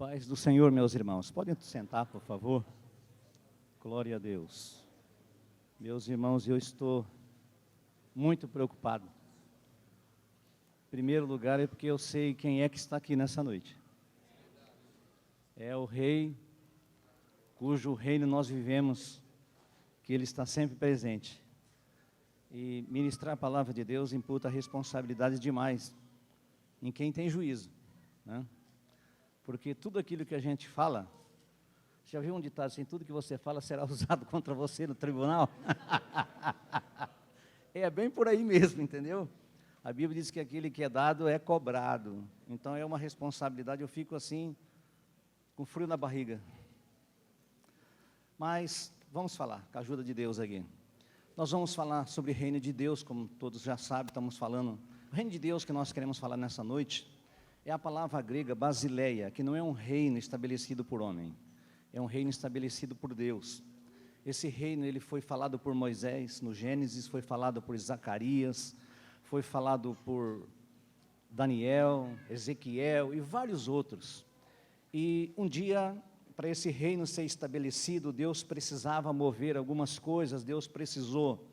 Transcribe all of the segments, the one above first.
Paz do Senhor, meus irmãos. Podem sentar, por favor? Glória a Deus. Meus irmãos, eu estou muito preocupado. Em primeiro lugar, é porque eu sei quem é que está aqui nessa noite. É o Rei, cujo reino nós vivemos, que Ele está sempre presente. E ministrar a palavra de Deus imputa responsabilidade demais em quem tem juízo, né? Porque tudo aquilo que a gente fala, já viu um ditado assim, tudo que você fala será usado contra você no tribunal? É bem por aí mesmo, entendeu? A Bíblia diz que aquele que é dado é cobrado. Então é uma responsabilidade, eu fico assim, com frio na barriga. Mas vamos falar, com a ajuda de Deus aqui. Nós vamos falar sobre o reino de Deus, como todos já sabem, estamos falando. O reino de Deus que nós queremos falar nessa noite é a palavra grega basileia, que não é um reino estabelecido por homem, é um reino estabelecido por Deus. Esse reino ele foi falado por Moisés no Gênesis, foi falado por Zacarias, foi falado por Daniel, Ezequiel e vários outros. E um dia, para esse reino ser estabelecido, Deus precisava mover algumas coisas, Deus precisou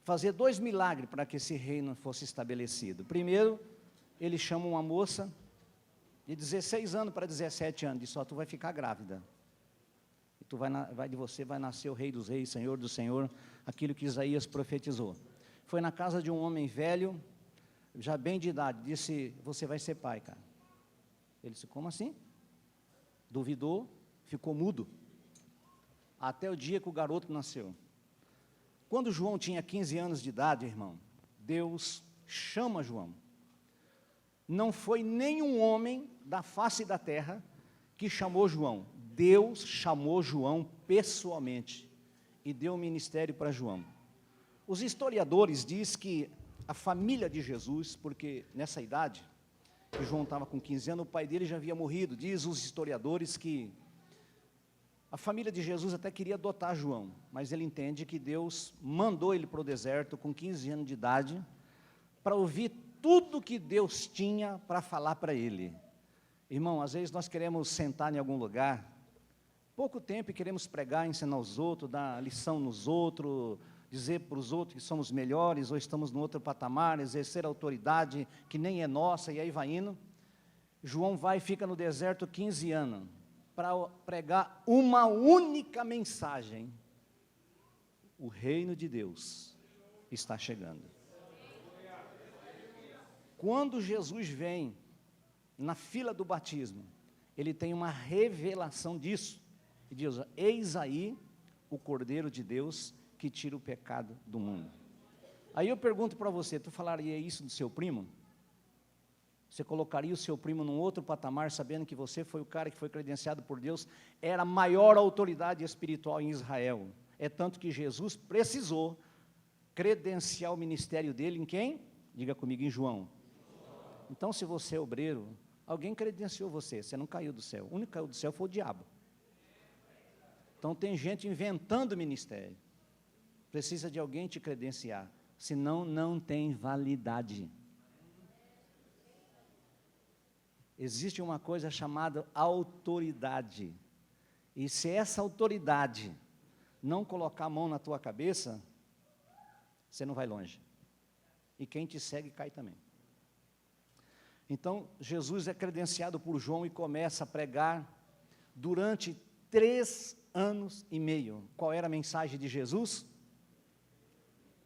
fazer 2 milagres para que esse reino fosse estabelecido. Primeiro, ele chama uma moça de 16 anos para 17 anos, diz: só tu vai ficar grávida. E tu de você vai nascer o Rei dos Reis, Senhor do Senhor, aquilo que Isaías profetizou. Foi na casa de um homem velho, já bem de idade, disse: você vai ser pai, cara. Ele disse: como assim? Duvidou, ficou mudo, até o dia que o garoto nasceu. Quando João tinha 15 anos de idade, irmão, Deus chama João. Não foi nenhum homem da face da terra que chamou João. Deus chamou João pessoalmente e deu o ministério para João. Os historiadores dizem que a família de Jesus, porque nessa idade, que João estava com 15 anos, o pai dele já havia morrido. Diz os historiadores que a família de Jesus até queria adotar João, mas ele entende que Deus mandou ele para o deserto com 15 anos de idade, para ouvir tudo que Deus tinha para falar para ele. Irmão, às vezes nós queremos sentar em algum lugar, pouco tempo, e queremos pregar, ensinar os outros, dar lição nos outros, dizer para os outros que somos melhores, ou estamos no outro patamar, exercer autoridade que nem é nossa, e aí vai indo. João vai e fica no deserto 15 anos, para pregar uma única mensagem: o reino de Deus está chegando. Quando Jesus vem na fila do batismo, ele tem uma revelação disso, e diz: eis aí o Cordeiro de Deus que tira o pecado do mundo. Aí eu pergunto para você, tu falaria isso do seu primo? Você colocaria o seu primo num outro patamar, sabendo que você foi o cara que foi credenciado por Deus, era a maior autoridade espiritual em Israel? É tanto que Jesus precisou credenciar o ministério dele em quem? Diga comigo, em João. Então, se você é obreiro, alguém credenciou você, você não caiu do céu. O único que caiu do céu foi o diabo. Então, tem gente inventando ministério. Precisa de alguém te credenciar, senão não tem validade. Existe uma coisa chamada autoridade. E se essa autoridade não colocar a mão na tua cabeça, você não vai longe. E quem te segue cai também. Então, Jesus é credenciado por João e começa a pregar durante 3 anos e meio. Qual era a mensagem de Jesus?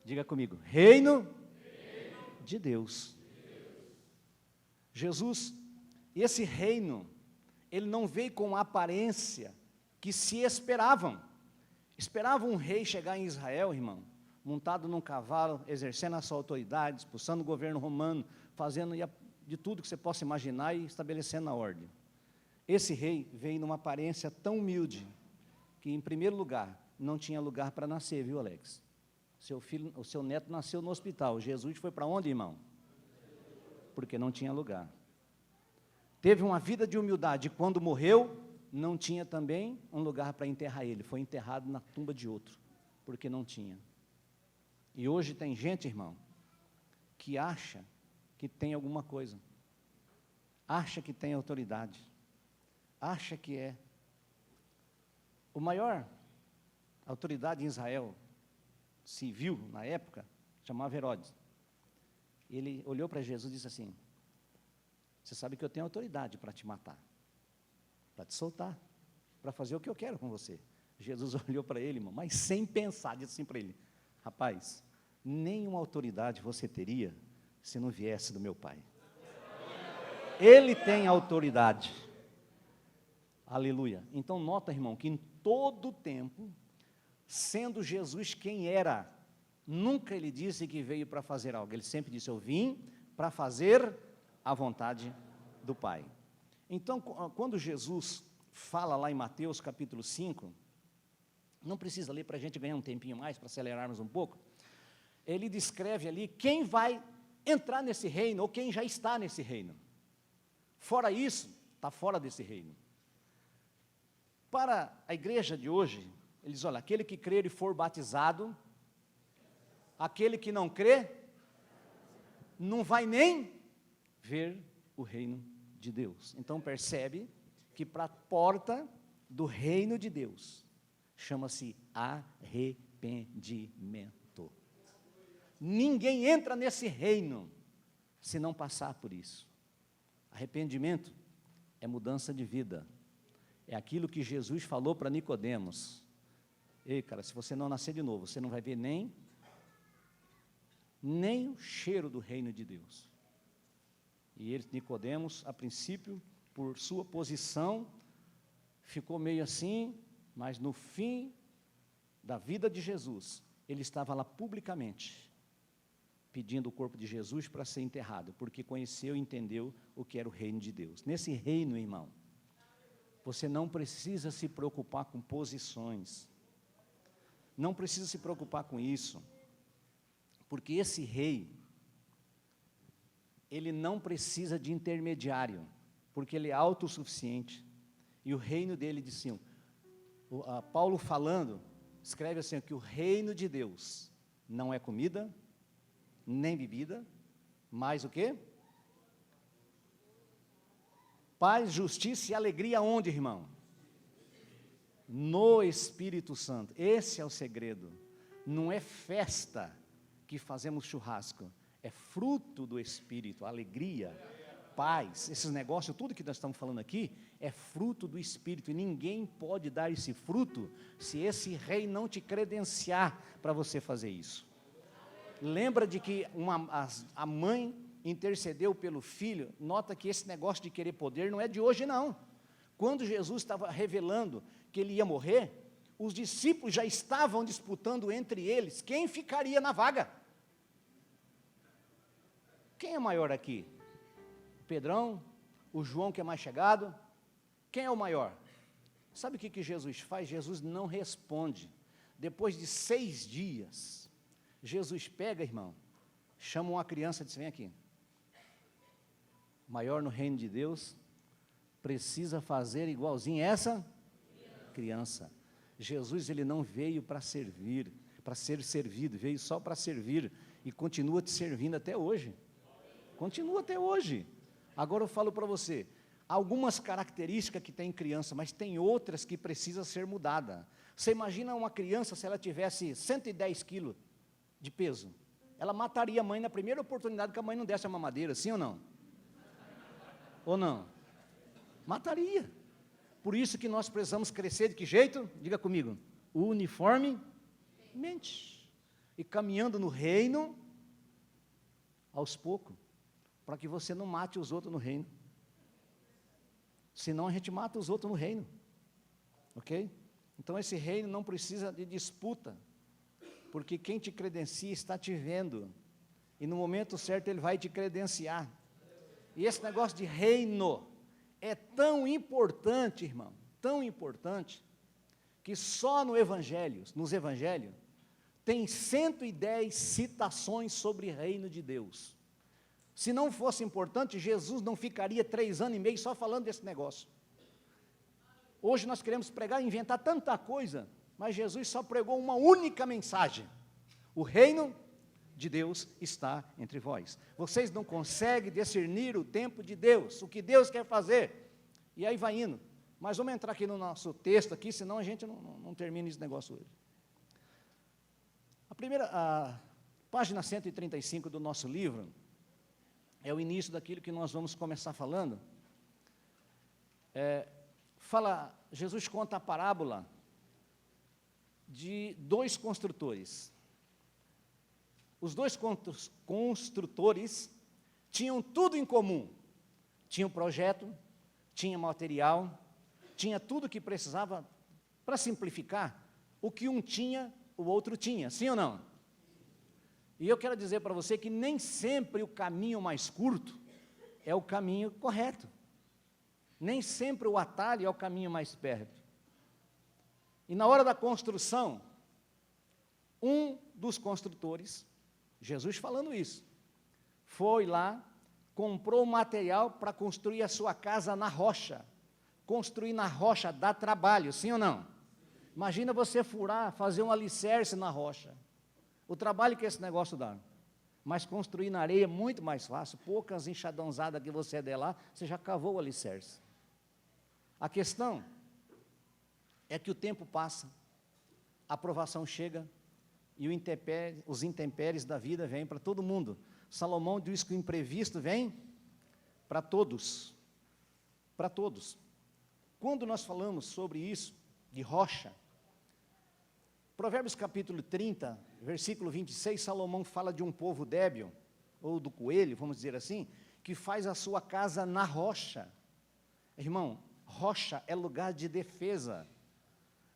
Diga comigo: reino de Deus. Jesus, esse reino, ele não veio com a aparência que se esperavam. Esperavam um rei chegar em Israel, irmão, montado num cavalo, exercendo a sua autoridade, expulsando o governo romano, fazendo de tudo que você possa imaginar e estabelecendo a ordem. Esse rei veio numa aparência tão humilde, que em primeiro lugar, não tinha lugar para nascer, viu, Alex? O seu neto nasceu no hospital. Jesus foi para onde, irmão? Porque não tinha lugar. Teve uma vida de humildade, quando morreu, não tinha também um lugar para enterrar ele, foi enterrado na tumba de outro, porque não tinha. E hoje tem gente, irmão, que acha que tem alguma coisa, acha que tem autoridade, acha que é. O maior autoridade em Israel, civil, na época, chamava Herodes. Ele olhou para Jesus e disse assim: você sabe que eu tenho autoridade para te matar, para te soltar, para fazer o que eu quero com você. Jesus olhou para ele, irmão, mas sem pensar, disse assim para ele: rapaz, nenhuma autoridade você teria se não viesse do meu Pai. Ele tem autoridade. Aleluia. Então nota, irmão, que em todo tempo, sendo Jesus quem era, nunca ele disse que veio para fazer algo. Ele sempre disse: eu vim para fazer a vontade do Pai. Então, quando Jesus fala lá em Mateus capítulo 5, não precisa ler para a gente ganhar um tempinho mais, para acelerarmos um pouco. Ele descreve ali quem vai entrar nesse reino, ou quem já está nesse reino. Fora isso, está fora desse reino. Para a igreja de hoje, ele diz: olha, aquele que crer e for batizado, aquele que não crê, não vai nem ver o reino de Deus. Então percebe que para a porta do reino de Deus, chama-se arrependimento. Ninguém entra nesse reino se não passar por isso. Arrependimento é mudança de vida. É aquilo que Jesus falou para Nicodemos: ei, cara, se você não nascer de novo, você não vai ver nem o cheiro do reino de Deus. E ele, Nicodemos, a princípio, por sua posição, ficou meio assim, mas no fim da vida de Jesus, ele estava lá publicamente, pedindo o corpo de Jesus para ser enterrado, porque conheceu e entendeu o que era o reino de Deus. Nesse reino, irmão, você não precisa se preocupar com posições, não precisa se preocupar com isso, porque esse rei, ele não precisa de intermediário, porque ele é autossuficiente, e o reino dele, diz assim, Paulo falando, escreve assim, que o reino de Deus não é comida, nem bebida, mas o quê? Paz, justiça e alegria onde, irmão? No Espírito Santo. Esse é o segredo. Não é festa que fazemos churrasco, é fruto do Espírito, alegria, paz, esses negócios, tudo que nós estamos falando aqui, é fruto do Espírito, e ninguém pode dar esse fruto, se esse rei não te credenciar para você fazer isso. Lembra de que a mãe intercedeu pelo filho? Nota que esse negócio de querer poder não é de hoje não. Quando Jesus estava revelando que ele ia morrer, os discípulos já estavam disputando entre eles, quem ficaria na vaga? Quem é maior aqui? O Pedrão? O João, que é mais chegado? Quem é o maior? Sabe o que Jesus faz? Jesus não responde. Depois de 6 dias, Jesus pega, irmão, chama uma criança e diz: vem aqui. Maior no reino de Deus, precisa fazer igualzinho essa criança. Jesus, ele não veio para servir, para ser servido, veio só para servir, e continua te servindo até hoje. Continua até hoje. Agora eu falo para você, algumas características que tem criança, mas tem outras que precisam ser mudadas. Você imagina uma criança, se ela tivesse 110 quilos de peso, ela mataria a mãe na primeira oportunidade que a mãe não desse a mamadeira, sim ou não? Ou não? Mataria. Por isso que nós precisamos crescer de que jeito? Diga comigo, uniformemente, e caminhando no reino, aos poucos, para que você não mate os outros no reino, senão a gente mata os outros no reino, ok? Então esse reino não precisa de disputa, porque quem te credencia está te vendo, e no momento certo ele vai te credenciar. E esse negócio de reino é tão importante, irmão, tão importante, que só nos evangelhos, tem 110 citações sobre reino de Deus. Se não fosse importante, Jesus não ficaria 3 anos e meio só falando desse negócio. Hoje nós queremos pregar e inventar tanta coisa, mas Jesus só pregou uma única mensagem: o reino de Deus está entre vós. Vocês não conseguem discernir o tempo de Deus, o que Deus quer fazer, e aí vai indo. Mas vamos entrar aqui no nosso texto, aqui, senão a gente não termina esse negócio hoje. A página 135 do nosso livro é o início daquilo que nós vamos começar falando. Jesus conta a parábola de dois construtores. Os dois construtores tinham tudo em comum. Tinha um projeto, tinha material, tinha tudo que precisava. Para simplificar, o que um tinha, o outro tinha, sim ou não? E eu quero dizer para você que nem sempre o caminho mais curto é o caminho correto. Nem sempre o atalho é o caminho mais perto. E na hora da construção, um dos construtores, Jesus falando isso, foi lá, comprou material para construir a sua casa na rocha. Construir na rocha dá trabalho, sim ou não? Imagina você furar, fazer um alicerce na rocha. O trabalho que esse negócio dá. Mas construir na areia é muito mais fácil. Poucas enxadãozadas que você der lá, você já cavou o alicerce. A questão é que o tempo passa, a provação chega e os intempéries da vida vêm para todo mundo. Salomão diz que o imprevisto vem para todos. Para todos. Quando nós falamos sobre isso, de rocha, Provérbios capítulo 30, versículo 26, Salomão fala de um povo débil, ou do coelho, vamos dizer assim, que faz a sua casa na rocha. Irmão, rocha é lugar de defesa.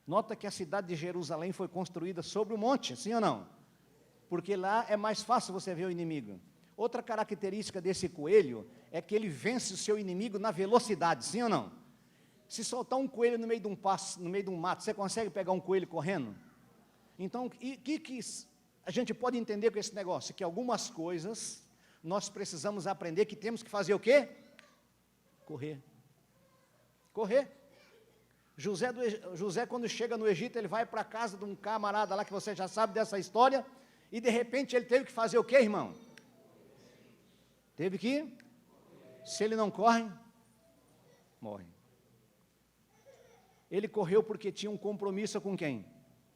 Nota que a cidade de Jerusalém foi construída sobre o monte, sim ou não? Porque lá é mais fácil você ver o inimigo. Outra característica desse coelho é que ele vence o seu inimigo na velocidade, sim ou não? Se soltar um coelho no meio de um passo, no meio de um mato, você consegue pegar um coelho correndo? Então, o que a gente pode entender com esse negócio? Que algumas coisas nós precisamos aprender que temos que fazer o quê? Correr. Correr. José, quando chega no Egito, ele vai para a casa de um camarada lá, que você já sabe dessa história, e de repente ele teve que fazer o quê, irmão? Teve que, se ele não corre, morre. Ele correu porque tinha um compromisso com quem?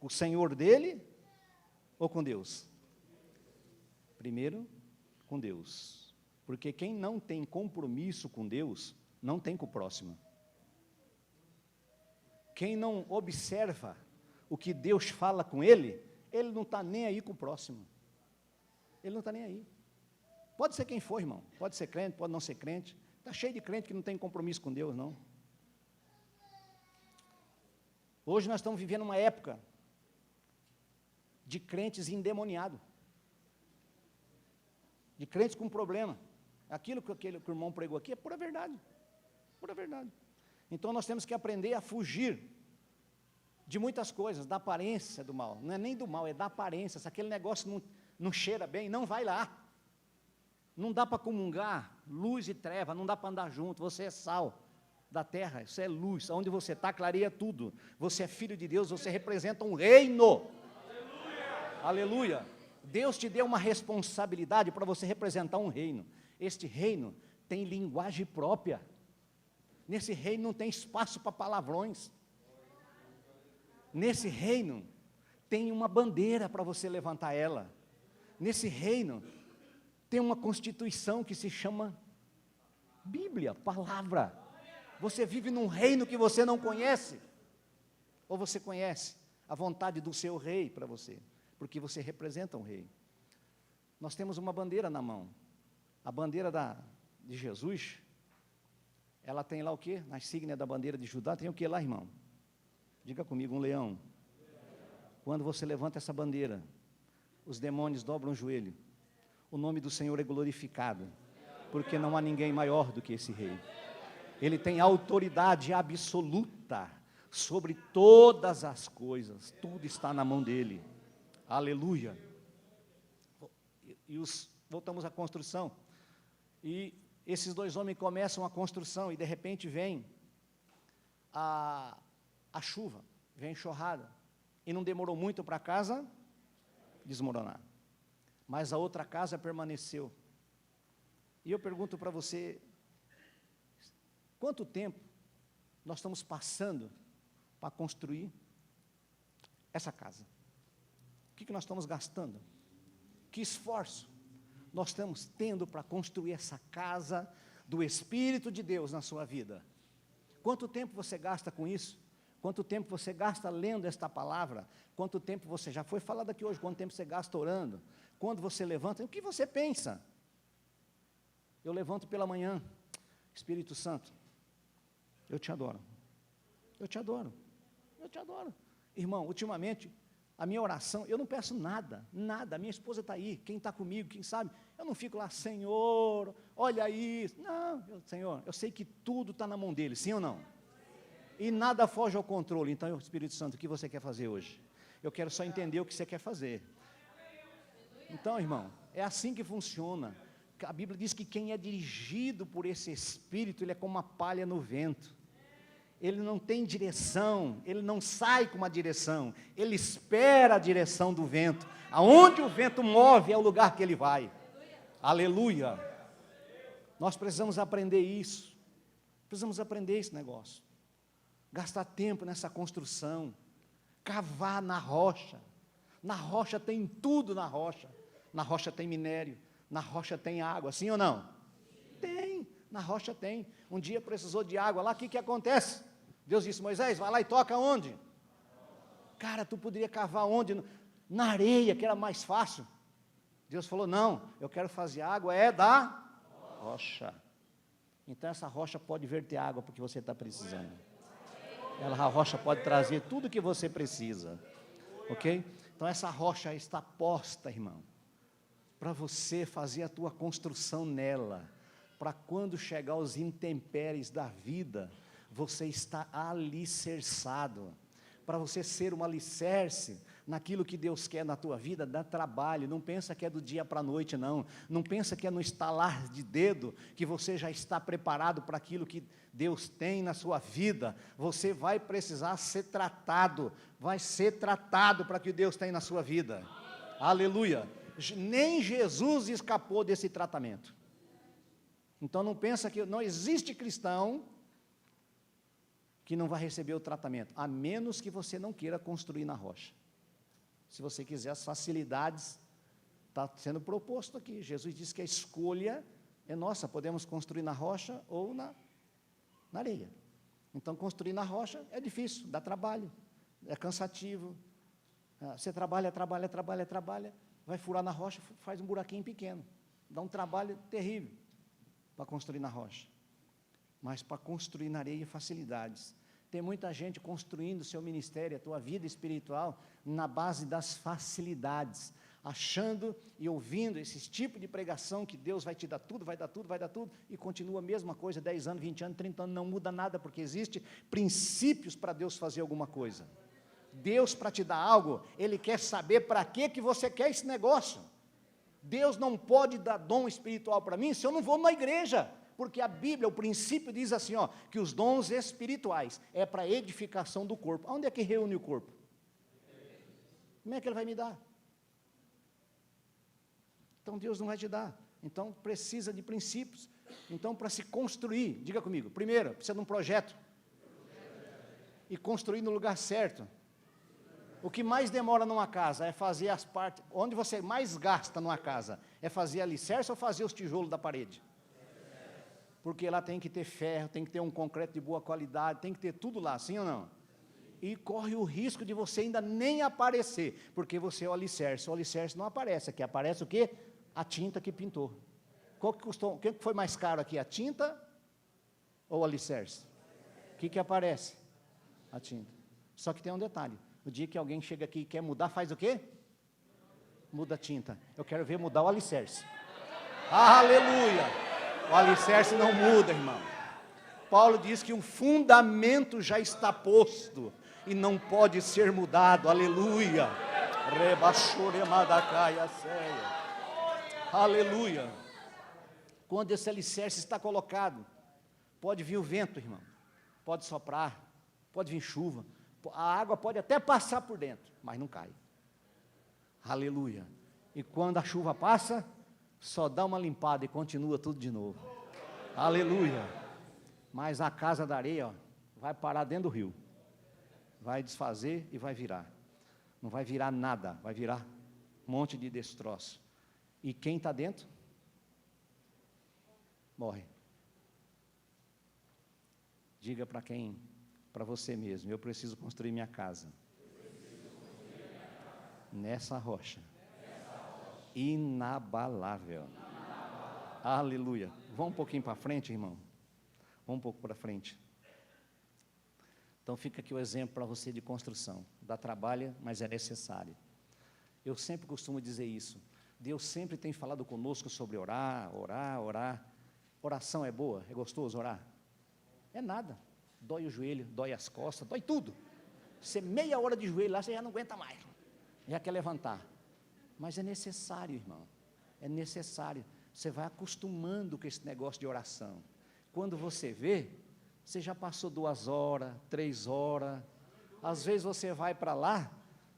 Com o Senhor dele ou com Deus? Primeiro, com Deus. Porque quem não tem compromisso com Deus, não tem com o próximo. Quem não observa o que Deus fala com ele, ele não está nem aí com o próximo. Ele não está nem aí. Pode ser quem for, irmão. Pode ser crente, pode não ser crente. Está cheio de crente que não tem compromisso com Deus, não. Hoje nós estamos vivendo uma época de crentes endemoniados. De crentes com problema. Aquilo que o irmão pregou aqui é pura verdade. Pura verdade. Então nós temos que aprender a fugir de muitas coisas, da aparência do mal. Não é nem do mal, é da aparência. Se aquele negócio não cheira bem, não vai lá. Não dá para comungar luz e treva, não dá para andar junto. Você é sal da terra, isso é luz. Onde você está, clareia tudo. Você é filho de Deus, você representa um reino. Aleluia! Aleluia! Deus te deu uma responsabilidade para você representar um reino. Este reino tem linguagem própria. Nesse reino não tem espaço para palavrões. Nesse reino tem uma bandeira para você levantar ela. Nesse reino tem uma constituição que se chama Bíblia, palavra. Você vive num reino que você não conhece. Ou você conhece a vontade do seu rei para você, porque você representa um rei. Nós temos uma bandeira na mão. A bandeira de Jesus, ela tem lá o quê? Na insígnia da bandeira de Judá, tem o quê lá, irmão? Diga comigo, um leão. Quando você levanta essa bandeira, os demônios dobram o joelho. O nome do Senhor é glorificado, porque não há ninguém maior do que esse rei. Ele tem autoridade absoluta sobre todas as coisas. Tudo está na mão dele. Aleluia. Voltamos à construção. E esses dois homens começam a construção e de repente vem a chuva, vem a enxurrada. E não demorou muito para a casa desmoronar. Mas a outra casa permaneceu. E eu pergunto para você, quanto tempo nós estamos passando para construir essa casa? O que nós estamos gastando? Que esforço nós estamos tendo para construir essa casa do Espírito de Deus na sua vida? Quanto tempo você gasta com isso? Quanto tempo você gasta lendo esta palavra? Quanto tempo você, já foi falado aqui hoje, quanto tempo você gasta orando? Quando você levanta, o que você pensa? Eu levanto pela manhã, Espírito Santo, eu te adoro, eu te adoro, eu te adoro. Irmão, ultimamente, a minha oração, eu não peço nada, nada, a minha esposa está aí, quem está comigo, quem sabe, eu não fico lá, Senhor, olha isso, não, Senhor, eu sei que tudo está na mão dele, sim ou não? E nada foge ao controle. Então, Espírito Santo, o que você quer fazer hoje? Eu quero só entender o que você quer fazer. Então, irmão, é assim que funciona. A Bíblia diz que quem é dirigido por esse Espírito, ele é como uma palha no vento. Ele não tem direção, ele não sai com uma direção, ele espera a direção do vento. Aonde o vento move é o lugar que ele vai. Aleluia. Nós precisamos aprender isso. Precisamos aprender esse negócio. Gastar tempo nessa construção, cavar na rocha. Na rocha tem tudo na rocha tem minério, na rocha tem água, sim ou não? Tem, na rocha tem. Um dia precisou de água lá, o que acontece? Deus disse, Moisés, vai lá e toca onde? Cara, tu poderia cavar onde? Na areia, que era mais fácil. Deus falou, não, eu quero fazer água, é da rocha. Então essa rocha pode verter água, porque você está precisando. A rocha pode trazer tudo o que você precisa, ok? Então essa rocha está posta, irmão, para você fazer a tua construção nela, para quando chegar os intempéries da vida, você está alicerçado, para você ser um alicerce naquilo que Deus quer na tua vida, dá trabalho. Não pensa que é do dia para a noite, não pensa que é no estalar de dedo que você já está preparado para aquilo que Deus tem na sua vida. Você vai precisar ser tratado, vai ser tratado para o que Deus tem na sua vida. Aleluia. Nem Jesus escapou desse tratamento. Então não pensa que não existe cristão que não vai receber o tratamento, a menos que você não queira construir na rocha. Se você quiser as facilidades, está sendo proposto aqui. Jesus disse que a escolha é nossa, podemos construir na rocha ou na areia. Então construir na rocha é difícil, dá trabalho, é cansativo. Você trabalha, vai furar na rocha, faz um buraquinho pequeno, dá um trabalho terrível para construir na rocha. Mas para construir na areia, facilidades. Tem muita gente construindo seu ministério, a tua vida espiritual, na base das facilidades, achando e ouvindo esse tipo de pregação, que Deus vai te dar tudo, vai dar tudo, e continua a mesma coisa, 10 anos, 20 anos, 30 anos, não muda nada, porque existe princípios para Deus fazer alguma coisa. Deus, para te dar algo, Ele quer saber para que você quer esse negócio. Deus não pode dar dom espiritual para mim se eu não vou na igreja. Porque a Bíblia, o princípio diz assim, que os dons espirituais é para edificação do corpo. Onde é que reúne o corpo? Como é que Ele vai me dar? Então Deus não vai te dar. Então precisa de princípios. Então para se construir, diga comigo, primeiro, precisa de um projeto. E construir no lugar certo. O que mais demora numa casa é fazer as partes, onde você mais gasta numa casa, é fazer alicerce ou fazer os tijolos da parede? Porque lá tem que ter ferro, tem que ter um concreto de boa qualidade, tem que ter tudo lá, sim ou não? E corre o risco de você ainda nem aparecer, porque você é o alicerce não aparece, aqui aparece o quê? A tinta que pintou. Qual que custou, o que foi mais caro aqui, a tinta ou o alicerce? O que aparece? A tinta. Só que tem um detalhe, o dia que alguém chega aqui e quer mudar, faz o quê? Muda a tinta. Eu quero ver mudar o alicerce. Aleluia! O alicerce não muda, irmão. Paulo diz que o fundamento já está posto e não pode ser mudado. Aleluia. Aleluia. Quando esse alicerce está colocado, pode vir o vento, irmão. Pode soprar, pode vir chuva. A água pode até passar por dentro, mas não cai. Aleluia. E quando a chuva passa, só dá uma limpada e continua tudo de novo. Aleluia. Mas a casa da areia, vai parar dentro do rio. Vai desfazer e vai virar. Não vai virar nada, vai virar um monte de destroço. E quem está dentro? Morre. Diga para quem? Para você mesmo, eu preciso construir minha casa. Nessa rocha. Inabalável. Aleluia. Vamos um pouquinho para frente, irmão. Vamos um pouco para frente. Então fica aqui o exemplo para você de construção. Dá trabalho, mas é necessário. Eu sempre costumo dizer isso. Deus sempre tem falado conosco sobre orar, orar, orar. Oração é boa? É gostoso orar? É nada. Dói o joelho, dói as costas, dói tudo. Você meia hora de joelho lá, você já não aguenta mais. Já quer levantar. Mas é necessário, irmão. É necessário. Você vai acostumando com esse negócio de oração. Quando você vê, você já passou 2 horas, 3 horas. Às vezes você vai para lá,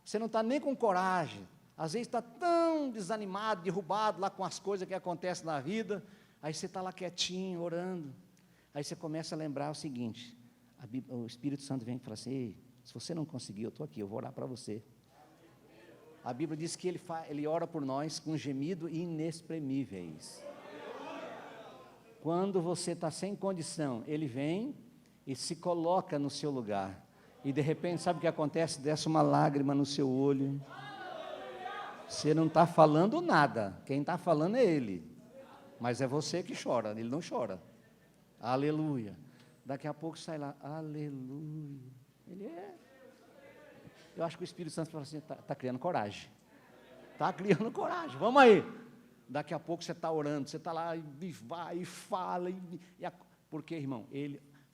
você não está nem com coragem. Às vezes está tão desanimado, derrubado lá com as coisas que acontecem na vida. Aí você está lá quietinho, orando. Aí você começa a lembrar o seguinte, o Espírito Santo vem e fala assim, ei, se você não conseguir, eu estou aqui, eu vou orar para você. A Bíblia diz que ele ora por nós com gemido inexprimíveis. Quando você está sem condição, ele vem e se coloca no seu lugar. E de repente, sabe o que acontece? Desce uma lágrima no seu olho. Você não está falando nada, quem está falando é ele. Mas é você que chora, ele não chora. Aleluia. Daqui a pouco sai lá, aleluia. Ele é. Eu acho que o Espírito Santo fala assim, está criando coragem. Está criando coragem, vamos aí. Daqui a pouco você está orando, você está lá e vai e fala. Porque, irmão,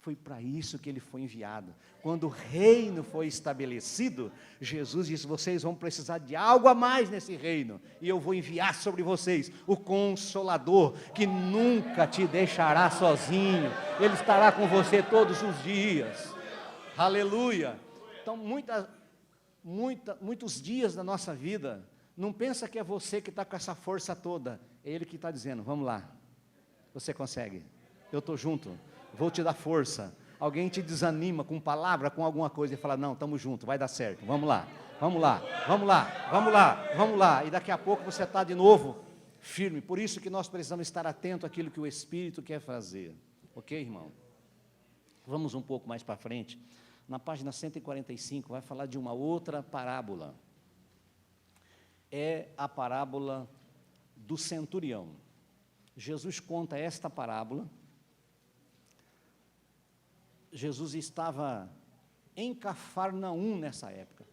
foi para isso que ele foi enviado. Quando o reino foi estabelecido, Jesus disse, vocês vão precisar de algo a mais nesse reino, e eu vou enviar sobre vocês o Consolador, que nunca te deixará sozinho, ele estará com você todos os dias. Aleluia. Então, muitos dias da nossa vida, não pensa que é você que está com essa força toda, é ele que está dizendo, vamos lá, você consegue, eu estou junto, vou te dar força. Alguém te desanima com palavra, com alguma coisa, e fala, não, estamos juntos, vai dar certo, vamos lá, vamos lá, vamos lá, vamos lá, vamos lá, e daqui a pouco você está de novo firme. Por isso que nós precisamos estar atento àquilo que o Espírito quer fazer, ok, irmão? Vamos um pouco mais para frente, na página 145, vai falar de uma outra parábola, é a parábola do centurião. Jesus conta esta parábola. Jesus estava em Cafarnaum nessa época.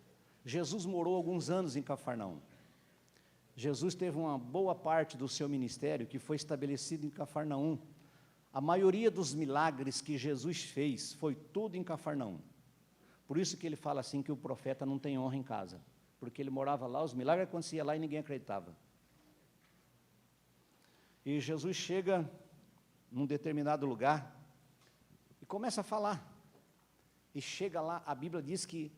Jesus morou alguns anos em Cafarnaum. Jesus teve uma boa parte do seu ministério que foi estabelecido em Cafarnaum. A maioria dos milagres que Jesus fez foi tudo em Cafarnaum. Por isso que ele fala assim que o profeta não tem honra em casa, porque ele morava lá, os milagres aconteciam lá e ninguém acreditava. E Jesus chega num determinado lugar e começa a falar. E chega lá, a Bíblia diz que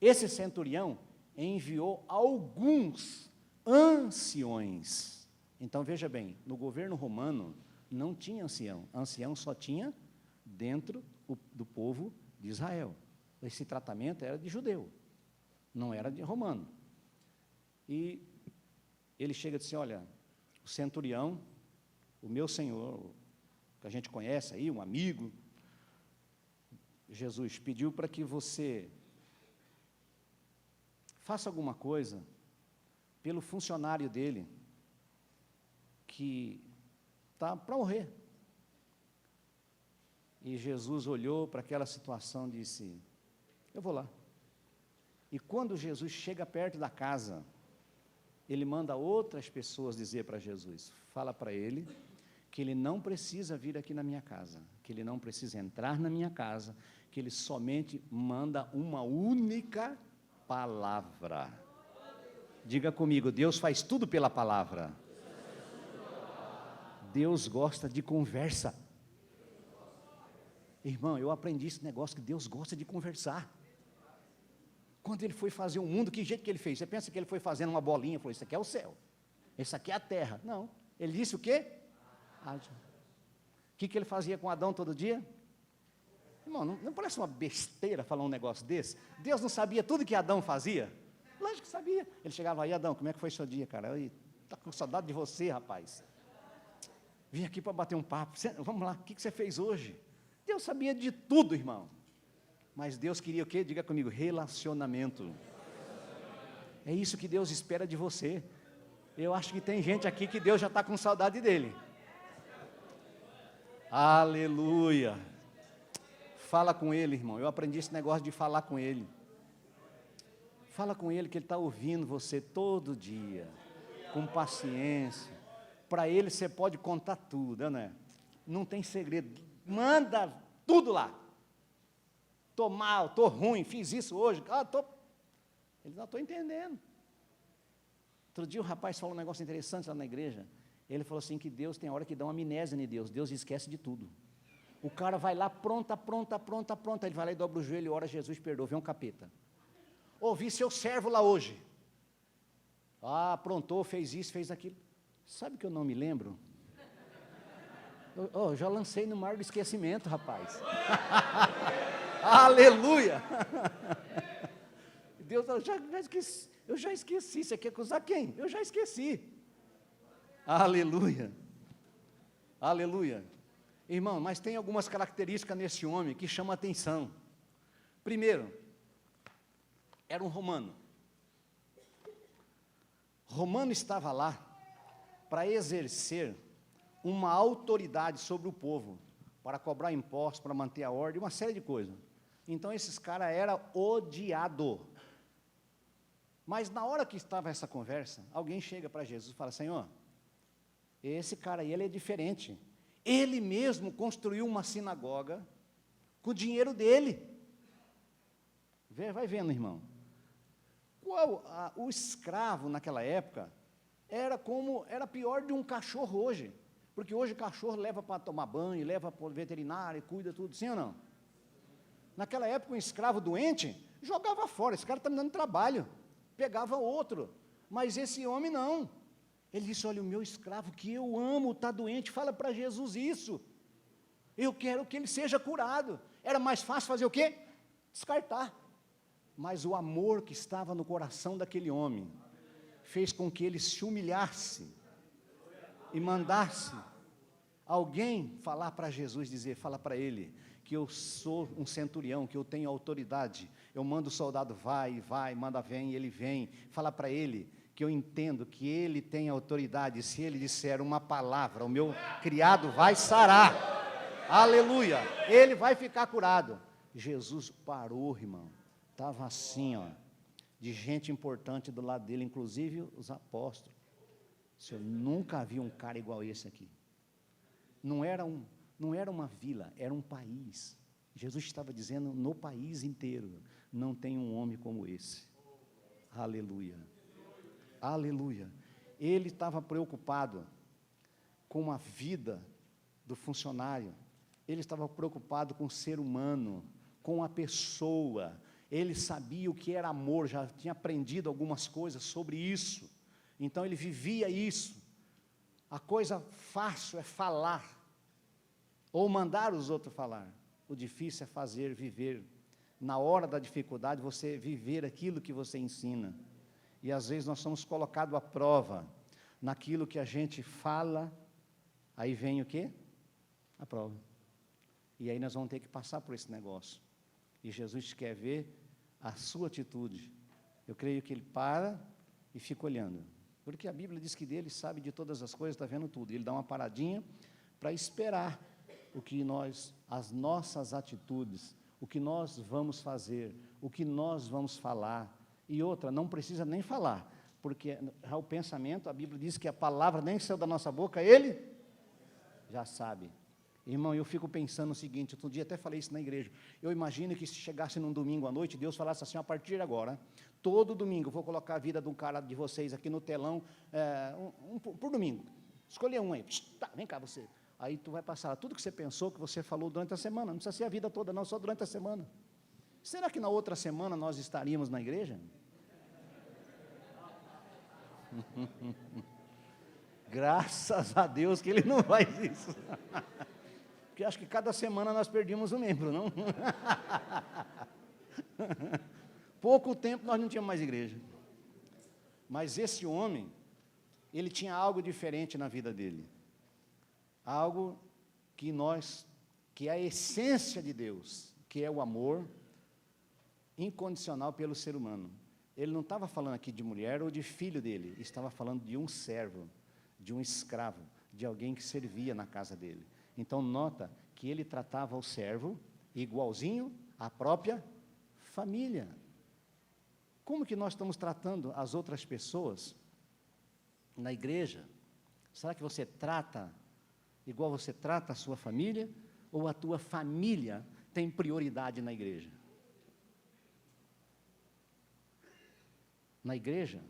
esse centurião enviou alguns anciões. Então veja bem, no governo romano não tinha ancião, ancião só tinha dentro do povo de Israel. Esse tratamento era de judeu, não era de romano. E ele chega e diz assim, olha, o centurião, o meu senhor, que a gente conhece aí, um amigo, Jesus pediu para que você faça alguma coisa pelo funcionário dele, que está para morrer. E Jesus olhou para aquela situação e disse, eu vou lá. E quando Jesus chega perto da casa, ele manda outras pessoas dizer para Jesus, fala para ele, que ele não precisa vir aqui na minha casa, que ele não precisa entrar na minha casa, que ele somente manda uma única palavra. Diga comigo, Deus faz tudo pela palavra. Deus gosta de conversa. Irmão, eu aprendi esse negócio que Deus gosta de conversar. Quando ele foi fazer o mundo, que jeito que ele fez? Você pensa que ele foi fazendo uma bolinha, falou, isso aqui é o céu, isso aqui é a terra. Não, ele disse o quê? O que ele fazia com Adão todo dia? Irmão, não parece uma besteira falar um negócio desse? Deus não sabia tudo que Adão fazia? Lógico que sabia. Ele chegava aí, Adão, como é que foi seu dia, cara? Está com saudade de você, rapaz. Vim aqui para bater um papo. Vamos lá, o que você fez hoje? Deus sabia de tudo, irmão. Mas Deus queria o quê? Diga comigo, relacionamento. É isso que Deus espera de você. Eu acho que tem gente aqui que Deus já está com saudade dele. Aleluia. Fala com ele, irmão. Eu aprendi esse negócio de falar com ele. Fala com ele que ele está ouvindo você todo dia, com paciência. Para ele você pode contar tudo, né? Não tem segredo. Manda tudo lá. Estou mal, estou ruim, fiz isso hoje. Ele não estou entendendo. Outro dia o rapaz falou um negócio interessante lá na igreja. Ele falou assim que Deus tem hora que dá uma amnésia em Deus. Deus esquece de tudo. O cara vai lá, pronta. Ele vai lá e dobra o joelho e ora, Jesus perdoa, vem um capeta. Ouvi seu servo lá hoje. Aprontou, fez isso, fez aquilo. Sabe que eu não me lembro? Eu já lancei no mar do esquecimento, rapaz. Aleluia! Deus, eu já esqueci. Você quer acusar quem? Eu já esqueci. Aleluia. Aleluia. Irmão, mas tem algumas características nesse homem que chamam a atenção. Primeiro, era um romano. Romano estava lá para exercer uma autoridade sobre o povo, para cobrar impostos, para manter a ordem, uma série de coisas. Então, esses caras eram odiados. Mas na hora que estava essa conversa, alguém chega para Jesus e fala, Senhor, esse cara aí, ele é diferente. Ele mesmo construiu uma sinagoga com o dinheiro dele. Vai vendo, irmão. O escravo naquela época era pior de um cachorro hoje. Porque hoje o cachorro leva para tomar banho, leva para o veterinário, cuida tudo, sim ou não? Naquela época, um escravo doente jogava fora. Esse cara está me dando trabalho. Pegava outro. Mas esse homem não. Ele disse, olha, o meu escravo que eu amo está doente, fala para Jesus isso. Eu quero que ele seja curado. Era mais fácil fazer o quê? Descartar. Mas o amor que estava no coração daquele homem fez com que ele se humilhasse e mandasse alguém falar para Jesus, fala para ele, que eu sou um centurião, que eu tenho autoridade, eu mando o soldado, vai, manda vem, e ele vem, fala para ele, que eu entendo que ele tem autoridade, se ele disser uma palavra, o meu criado vai sarar, aleluia, ele vai ficar curado. Jesus parou, irmão, estava assim, de gente importante do lado dele, inclusive os apóstolos. Eu nunca vi um cara igual esse aqui. Não era uma vila, era um país. Jesus estava dizendo, no país inteiro, não tem um homem como esse. Aleluia. Aleluia. Ele estava preocupado com a vida do funcionário. Ele estava preocupado com o ser humano, com a pessoa. Ele sabia o que era amor, já tinha aprendido algumas coisas sobre isso. Então ele vivia isso. A coisa fácil é falar, ou mandar os outros falar. O difícil é fazer, viver. Na hora da dificuldade, você viver aquilo que você ensina. E às vezes nós somos colocados à prova, naquilo que a gente fala, aí vem o quê? A prova. E aí nós vamos ter que passar por esse negócio. E Jesus quer ver a sua atitude. Eu creio que ele para e fica olhando. Porque a Bíblia diz que dele sabe de todas as coisas, está vendo tudo. Ele dá uma paradinha para esperar as nossas atitudes, o que nós vamos fazer, o que nós vamos falar. E outra, não precisa nem falar, porque já o pensamento, a Bíblia diz que a palavra nem saiu da nossa boca, ele já sabe. Irmão, eu fico pensando o seguinte, outro dia até falei isso na igreja, eu imagino que se chegasse num domingo à noite, Deus falasse assim, a partir de agora, todo domingo, eu vou colocar a vida de um cara de vocês aqui no telão, por domingo, escolher um aí, tá, vem cá você, aí tu vai passar tudo que você pensou, que você falou durante a semana, não precisa ser a vida toda não, só durante a semana. Será que na outra semana nós estaríamos na igreja? Graças a Deus que ele não faz isso. Porque acho que cada semana nós perdíamos um membro, não? Pouco tempo nós não tínhamos mais igreja. Mas esse homem, ele tinha algo diferente na vida dele. Algo que é a essência de Deus, que é o amor incondicional pelo ser humano. Ele não estava falando aqui de mulher ou de filho dele, ele estava falando de um servo, de um escravo, de alguém que servia na casa dele. Então nota que ele tratava o servo igualzinho à própria família. Como que nós estamos tratando as outras pessoas na igreja? Será que você trata igual você trata a sua família? Ou a tua família tem prioridade na igreja? Na igreja,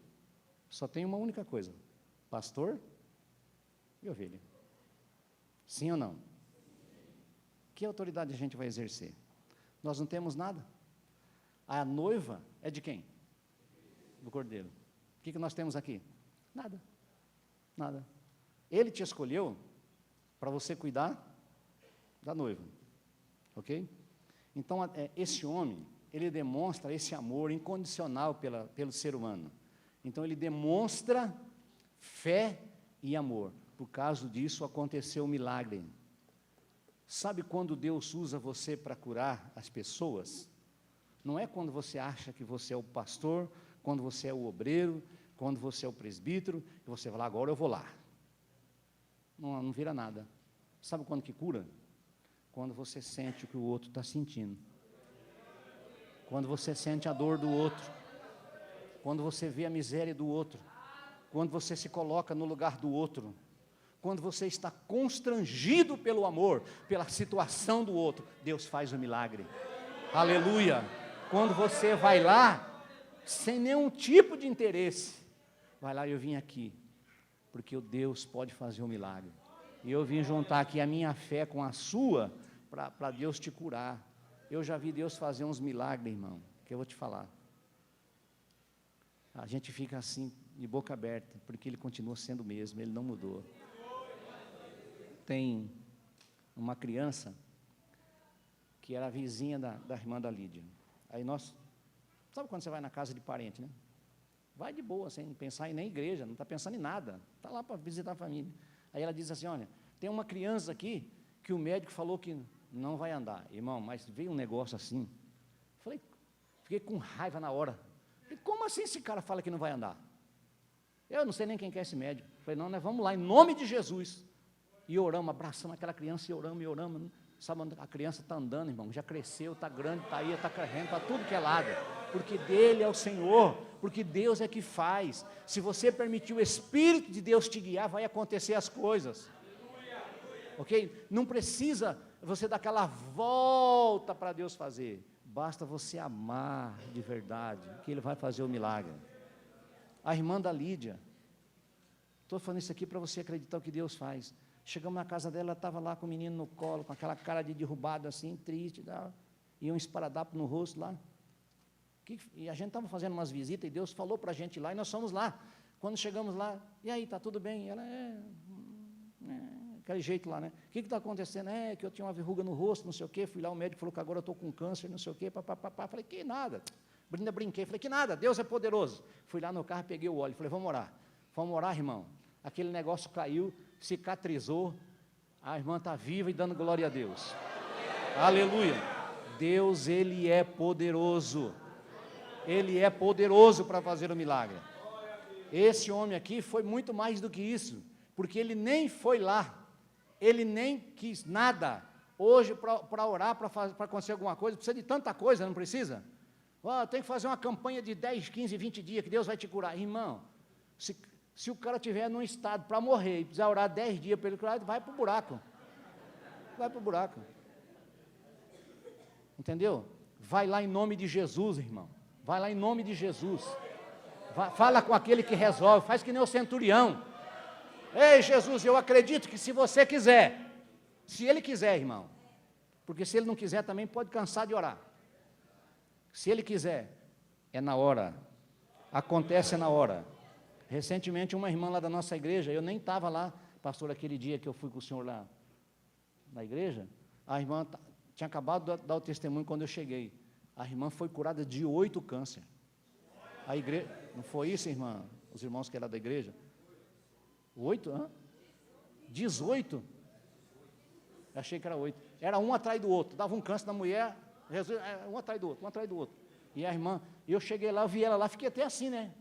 só tem uma única coisa: pastor e ovelha. Sim ou não? Que autoridade a gente vai exercer? Nós não temos nada. A noiva é de quem? Do Cordeiro. O que nós temos aqui? Nada. Nada. Ele te escolheu para você cuidar da noiva. Ok? Então, esse homem, ele demonstra esse amor incondicional pelo ser humano. Então, ele demonstra fé e amor. Por causa disso, aconteceu um milagre. Sabe quando Deus usa você para curar as pessoas? Não é quando você acha que você é o pastor, quando você é o obreiro, quando você é o presbítero, e você vai lá, agora eu vou lá. Não vira nada. Sabe quando que cura? Quando você sente o que o outro está sentindo. Quando você sente a dor do outro. Quando você vê a miséria do outro. Quando você se coloca no lugar do outro. Quando você está constrangido pelo amor, pela situação do outro, Deus faz o milagre. Aleluia! Quando você vai lá, sem nenhum tipo de interesse, vai lá, eu vim aqui, porque o Deus pode fazer um milagre. E eu vim juntar aqui a minha fé com a sua, para Deus te curar. Eu já vi Deus fazer uns milagres, irmão, que eu vou te falar. A gente fica assim, de boca aberta, porque Ele continua sendo o mesmo, Ele não mudou. Tem uma criança que era a vizinha da irmã da Lídia. Aí sabe quando você vai na casa de parente, né? Vai de boa, sem pensar em nem igreja, não está pensando em nada, está lá para visitar a família. Aí ela diz assim, olha, tem uma criança aqui que o médico falou que não vai andar. Irmão, mas veio um negócio assim. Fiquei com raiva na hora. Falei, como assim esse cara fala que não vai andar? Eu não sei nem quem que é esse médico. Falei, não, nós vamos lá, em nome de Jesus. E oramos, abraçamos aquela criança e oramos. Sabe onde a criança está andando, irmão? Já cresceu, está grande, está aí, está correndo, está tudo que é lado. Porque dele é o Senhor, porque Deus é que faz. Se você permitir o Espírito de Deus te guiar, vai acontecer as coisas. Ok? Não precisa você dar aquela volta para Deus fazer. Basta você amar de verdade, que Ele vai fazer o milagre. A irmã da Lídia, estou falando isso aqui para você acreditar o que Deus faz. Chegamos na casa dela, ela estava lá com o menino no colo, com aquela cara de derrubado assim, triste, e um esparadrapo no rosto lá. E a gente estava fazendo umas visitas, e Deus falou para a gente lá, e nós fomos lá. Quando chegamos lá, e aí, está tudo bem? E ela, aquele jeito lá, né? O que está acontecendo? É que eu tinha uma verruga no rosto, não sei o quê, fui lá, o médico falou que agora eu estou com câncer, não sei o quê, papapá. Falei, que nada. Ainda brinquei, falei, que nada, Deus é poderoso. Fui lá no carro, peguei o óleo, falei, vamos orar. Vamos orar, irmão. Aquele negócio caiu, cicatrizou, a irmã está viva e dando glória a Deus. Aleluia. Deus, Ele é poderoso. Ele é poderoso para fazer o milagre. Esse homem aqui foi muito mais do que isso, porque ele nem foi lá, ele nem quis nada. Hoje, para orar, para acontecer alguma coisa, precisa de tanta coisa, não precisa? Tem que fazer uma campanha de 10, 15, 20 dias, que Deus vai te curar. Irmão, se o cara estiver num estado para morrer e precisar orar 10 dias para ele curar, vai para o buraco. Vai para o buraco. Entendeu? Vai lá em nome de Jesus, irmão. Vai lá em nome de Jesus. Fala com aquele que resolve. Faz que nem o centurião. Ei, Jesus, eu acredito que se você quiser, se ele quiser, irmão, porque se ele não quiser também pode cansar de orar. Se ele quiser, é na hora. Acontece na hora. Recentemente, uma irmã lá da nossa igreja, eu nem estava lá, pastor, aquele dia que eu fui com o senhor lá, na igreja, a irmã tinha acabado de dar o testemunho quando eu cheguei. A irmã foi curada de 8 câncer. A igreja, não foi isso, irmã? Os irmãos que eram da igreja? 8? Hã? 18? Eu achei que era 8. Era um atrás do outro. Dava um câncer na mulher, um atrás do outro, um atrás do outro. E a irmã, eu cheguei lá, eu vi ela lá, fiquei até assim, né?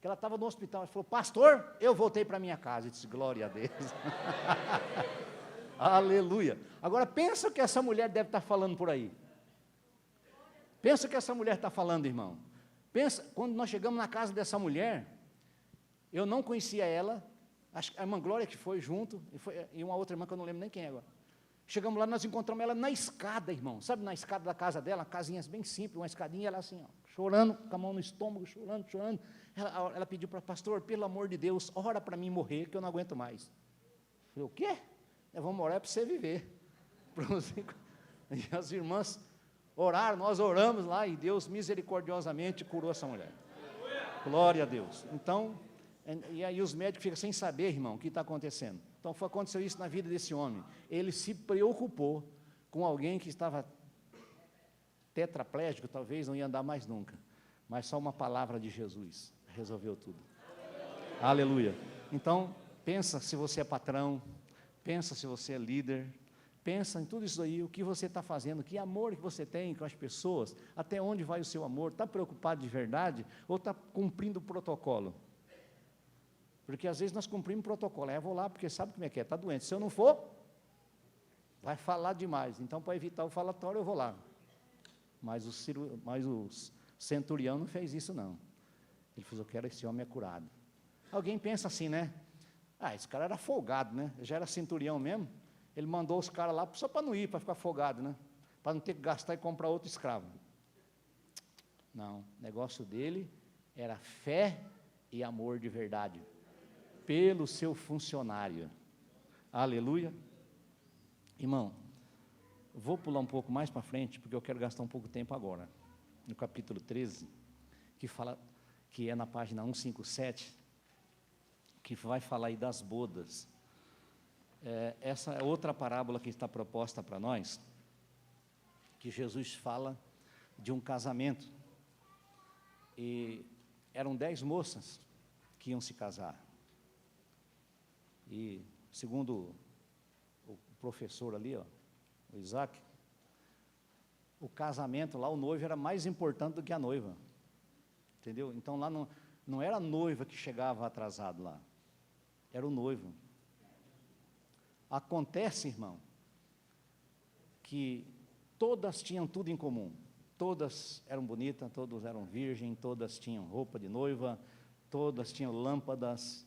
Que ela estava no hospital. Ela falou, pastor, eu voltei para minha casa. Eu disse, glória a Deus. Aleluia. Agora, pensa o que essa mulher deve estar falando por aí. Pensa o que essa mulher está falando, irmão. Pensa, quando nós chegamos na casa dessa mulher, eu não conhecia ela, a irmã Glória que foi junto, e uma outra irmã que eu não lembro nem quem é agora. Chegamos lá, nós encontramos ela na escada, irmão, sabe, na escada da casa dela, uma casinha bem simples, uma escadinha, ela assim, ó, chorando, com a mão no estômago, chorando, chorando. Ela pediu para o pastor, pelo amor de Deus, ora para mim morrer, que eu não aguento mais. Eu falei, o quê? Vamos orar para você viver. E as irmãs oraram, nós oramos lá, e Deus misericordiosamente curou essa mulher. Glória a Deus. Então, e aí os médicos ficam sem saber, irmão, o que está acontecendo. Então, aconteceu isso na vida desse homem. Ele se preocupou com alguém que estava tetraplégico, talvez não ia andar mais nunca. Mas só uma palavra de Jesus resolveu tudo. Aleluia. Então, pensa se você é patrão, pensa se você é líder, pensa em tudo isso aí, o que você está fazendo, que amor que você tem com as pessoas, até onde vai o seu amor, está preocupado de verdade ou está cumprindo o protocolo? Porque às vezes nós cumprimos o protocolo, eu vou lá porque sabe como é que é, está doente, se eu não for, vai falar demais, então para evitar o falatório eu vou lá. Mas o centurião não fez isso não, ele falou, eu quero esse homem curado. Alguém pensa assim, né? Esse cara era folgado, né? Já era centurião mesmo, ele mandou os caras lá só para não ir, para ficar folgado, né? Para não ter que gastar e comprar outro escravo. Não, o negócio dele era fé e amor de verdade, pelo seu funcionário. Aleluia. Irmão, vou pular um pouco mais para frente, porque eu quero gastar um pouco de tempo agora. No capítulo 13, que fala, que é na página 157, que vai falar aí das bodas. Essa é outra parábola que está proposta para nós, que Jesus fala de um casamento, e eram 10 moças que iam se casar, e segundo o professor ali, ó, o Isaac, o casamento lá, o noivo era mais importante do que a noiva, entendeu? Então lá não era a noiva que chegava atrasado lá, era o noivo. Acontece, irmão, que todas tinham tudo em comum, todas eram bonitas, todas eram virgens, todas tinham roupa de noiva, todas tinham lâmpadas,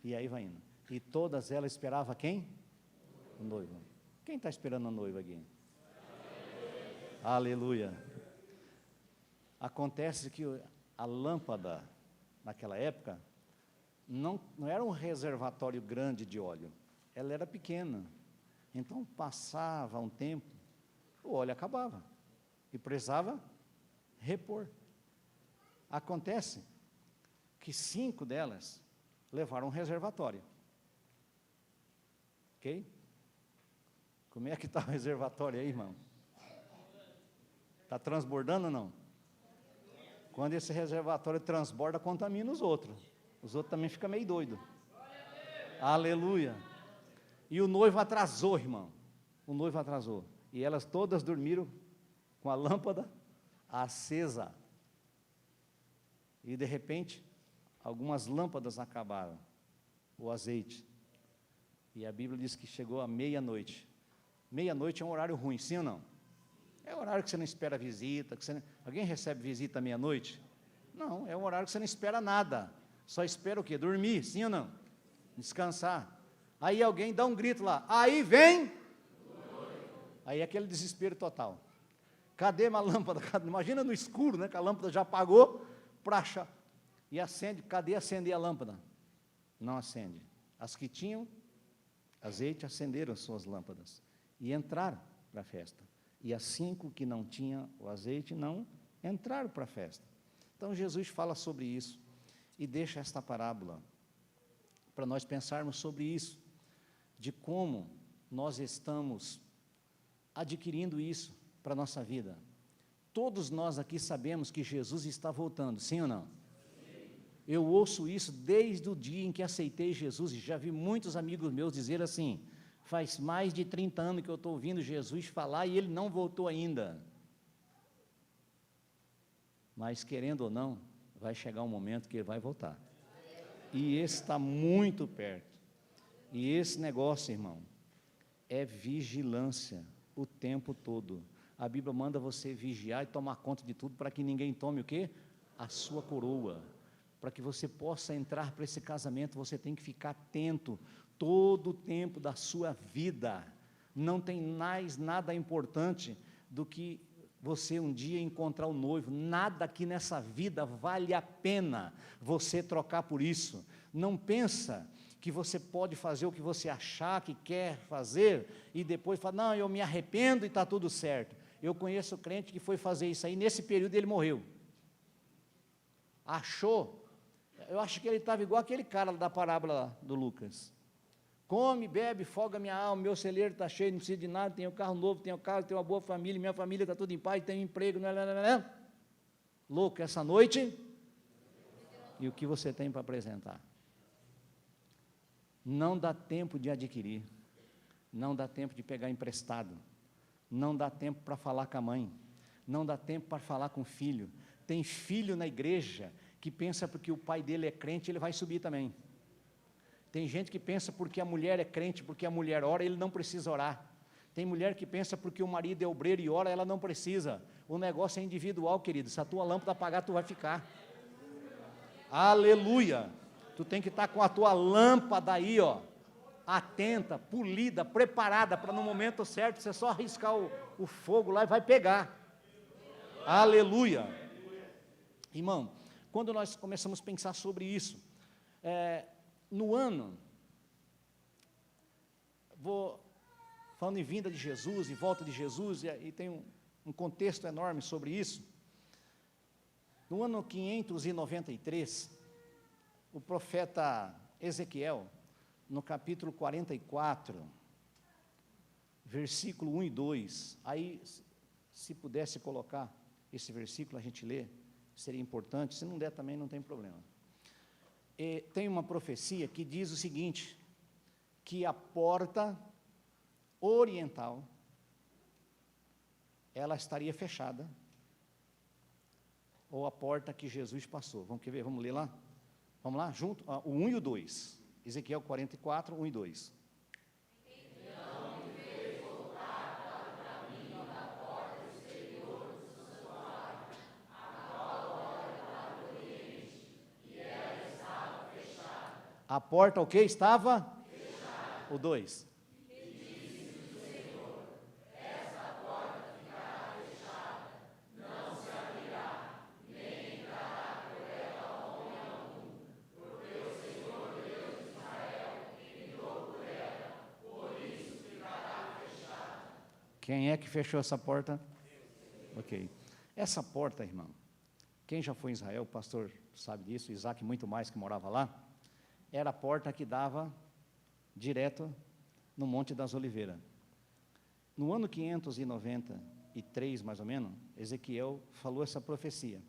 e aí vai indo. E todas elas esperavam quem? O noivo. Quem está esperando a noiva aqui? Aleluia. Acontece que a lâmpada, naquela época, não era um reservatório grande de óleo, ela era pequena, então passava um tempo, o óleo acabava, e precisava repor. Acontece que 5 delas levaram um reservatório, ok? Como é que está o reservatório aí, irmão? Está transbordando ou não? Quando esse reservatório transborda, contamina os outros também ficam meio doidos. Aleluia. E o noivo atrasou, irmão, o noivo atrasou, e elas todas dormiram com a lâmpada acesa, e de repente, algumas lâmpadas acabaram, o azeite, e a Bíblia diz que chegou a meia-noite. Meia-noite é um horário ruim, sim ou não? É um horário que você não espera visita, alguém recebe visita à meia-noite? Não, é um horário que você não espera nada, só espera o quê? Dormir, sim ou não? Descansar. Aí alguém dá um grito lá, aí vem, aí é aquele desespero total. Cadê a lâmpada? Imagina no escuro, né, que a lâmpada já apagou, praxa, e acende, cadê acender a lâmpada? Não acende. As que tinham azeite acenderam as suas lâmpadas, e entraram para a festa. E as 5 que não tinham o azeite, não entraram para a festa. Então Jesus fala sobre isso, e deixa esta parábola, para nós pensarmos sobre isso, de como nós estamos adquirindo isso para a nossa vida. Todos nós aqui sabemos que Jesus está voltando, sim ou não? Sim. Eu ouço isso desde o dia em que aceitei Jesus, e já vi muitos amigos meus dizer assim, faz mais de 30 anos que eu estou ouvindo Jesus falar e ele não voltou ainda. Mas querendo ou não, vai chegar um momento que ele vai voltar. E esse está muito perto. E esse negócio, irmão, é vigilância o tempo todo. A Bíblia manda você vigiar e tomar conta de tudo para que ninguém tome o quê? A sua coroa. Para que você possa entrar para esse casamento, você tem que ficar atento todo o tempo da sua vida. Não tem mais nada importante do que você um dia encontrar o noivo. Nada aqui nessa vida vale a pena você trocar por isso. Não pensa que você pode fazer o que você achar que quer fazer e depois falar, não, eu me arrependo e está tudo certo. Eu conheço crente que foi fazer isso aí, nesse período ele morreu. Achou, eu acho que ele estava igual aquele cara da parábola do Lucas. Come, bebe, folga minha alma, meu celeiro está cheio, não precisa de nada, tenho carro novo, tenho casa, tenho uma boa família, minha família está tudo em paz, tenho emprego, não. Louco, essa noite, e o que você tem para apresentar? Não dá tempo de adquirir, não dá tempo de pegar emprestado, não dá tempo para falar com a mãe, não dá tempo para falar com o filho. Tem filho na igreja que pensa porque o pai dele é crente, ele vai subir também. Tem gente que pensa porque a mulher é crente, porque a mulher ora, ele não precisa orar. Tem mulher que pensa porque o marido é obreiro e ora, ela não precisa. O negócio é individual, querido. Se a tua lâmpada apagar, tu vai ficar. Aleluia! Tu tem que estar com a tua lâmpada aí, ó, atenta, polida, preparada, para no momento certo, você só arriscar o fogo lá e vai pegar. Aleluia! Irmão, quando nós começamos a pensar sobre isso, no ano, vou falando em vinda de Jesus, em volta de Jesus, e tem um contexto enorme sobre isso. No ano 593, o profeta Ezequiel, no capítulo 44, versículo 1 e 2, aí, se pudesse colocar esse versículo, a gente lê, seria importante, se não der também não tem problema. Tem uma profecia que diz o seguinte, que a porta oriental, ela estaria fechada, ou a porta que Jesus passou. Vamos ver, vamos ler lá? Vamos lá, junto? O 1 e o 2, Ezequiel 44, 1 e 2. Então me fez voltar para o caminho da porta exterior do santuário, a qual olha para o oriente, e ela estava fechada. A porta o que estava? Fechada. O 2. Quem é que fechou essa porta? Ok. Essa porta, irmão, quem já foi em Israel, o pastor sabe disso, Isaac muito mais que morava lá, era a porta que dava direto no Monte das Oliveiras. No ano 593, mais ou menos, Ezequiel falou essa profecia.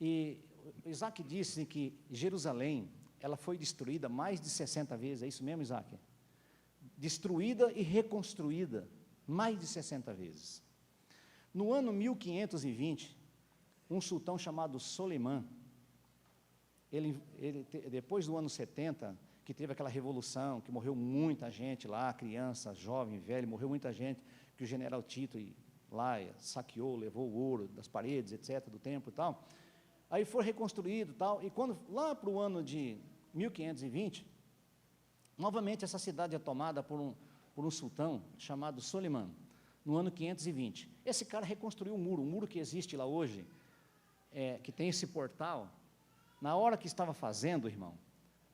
E Isaac disse que Jerusalém, ela foi destruída mais de 60 vezes, é isso mesmo, Isaac? Destruída e reconstruída mais de 60 vezes. No ano 1520, um sultão chamado Solimã, depois do ano 70, que teve aquela revolução, que morreu muita gente lá, criança, jovem, velho, morreu muita gente, que o general Tito lá saqueou, levou o ouro das paredes, etc., do templo e tal. Aí foi reconstruído e tal, e quando, lá para o ano de 1520, novamente essa cidade é tomada por um sultão chamado Solimã, no ano 520. Esse cara reconstruiu o muro que existe lá hoje, que tem esse portal. Na hora que estava fazendo, irmão,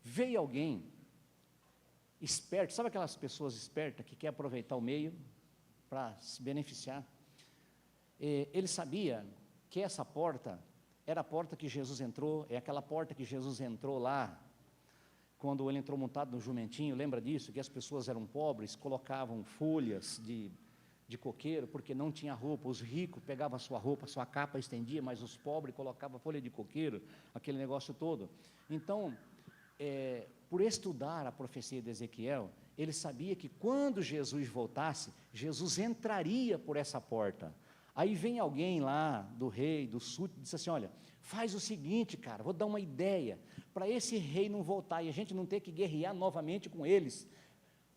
veio alguém esperto, sabe aquelas pessoas espertas que quer aproveitar o meio para se beneficiar? Ele sabia que essa porta era a porta que Jesus entrou, é aquela porta que Jesus entrou lá, quando ele entrou montado no jumentinho, lembra disso? Que as pessoas eram pobres, colocavam folhas de de coqueiro, porque não tinha roupa. Os ricos pegavam a sua roupa, a sua capa estendia, mas os pobres colocavam folha de coqueiro, aquele negócio todo. Então, por estudar a profecia de Ezequiel, ele sabia que quando Jesus voltasse, Jesus entraria por essa porta. Aí vem alguém lá, do rei, do súdito, e diz assim, olha, faz o seguinte, cara, vou dar uma ideia, para esse rei não voltar e a gente não ter que guerrear novamente com eles,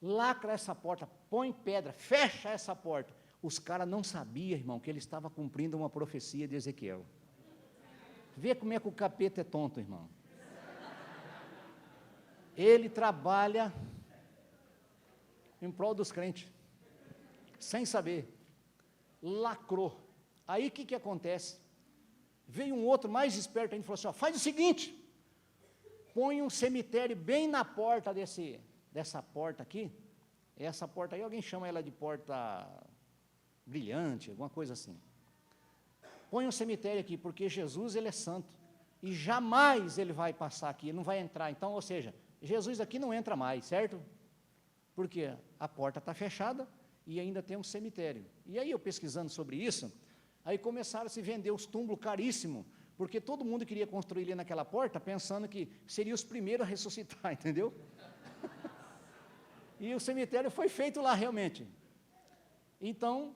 lacra essa porta, põe pedra, fecha essa porta. Os caras não sabiam, irmão, que ele estava cumprindo uma profecia de Ezequiel. Vê como é que o capeta é tonto, irmão. Ele trabalha em prol dos crentes, sem saber, lacrou. Aí o que acontece? Veio um outro mais esperto ainda e falou assim, ó, faz o seguinte, põe um cemitério bem na porta dessa porta aqui, essa porta aí, alguém chama ela de porta brilhante, alguma coisa assim. Põe um cemitério aqui, porque Jesus, ele é santo, e jamais ele vai passar aqui, ele não vai entrar. Então, ou seja, Jesus aqui não entra mais, certo? Porque a porta está fechada e ainda tem um cemitério. E aí eu pesquisando sobre isso, aí começaram a se vender os túmulos caríssimos, porque todo mundo queria construir ali naquela porta, pensando que seria os primeiros a ressuscitar, entendeu? E o cemitério foi feito lá realmente. Então,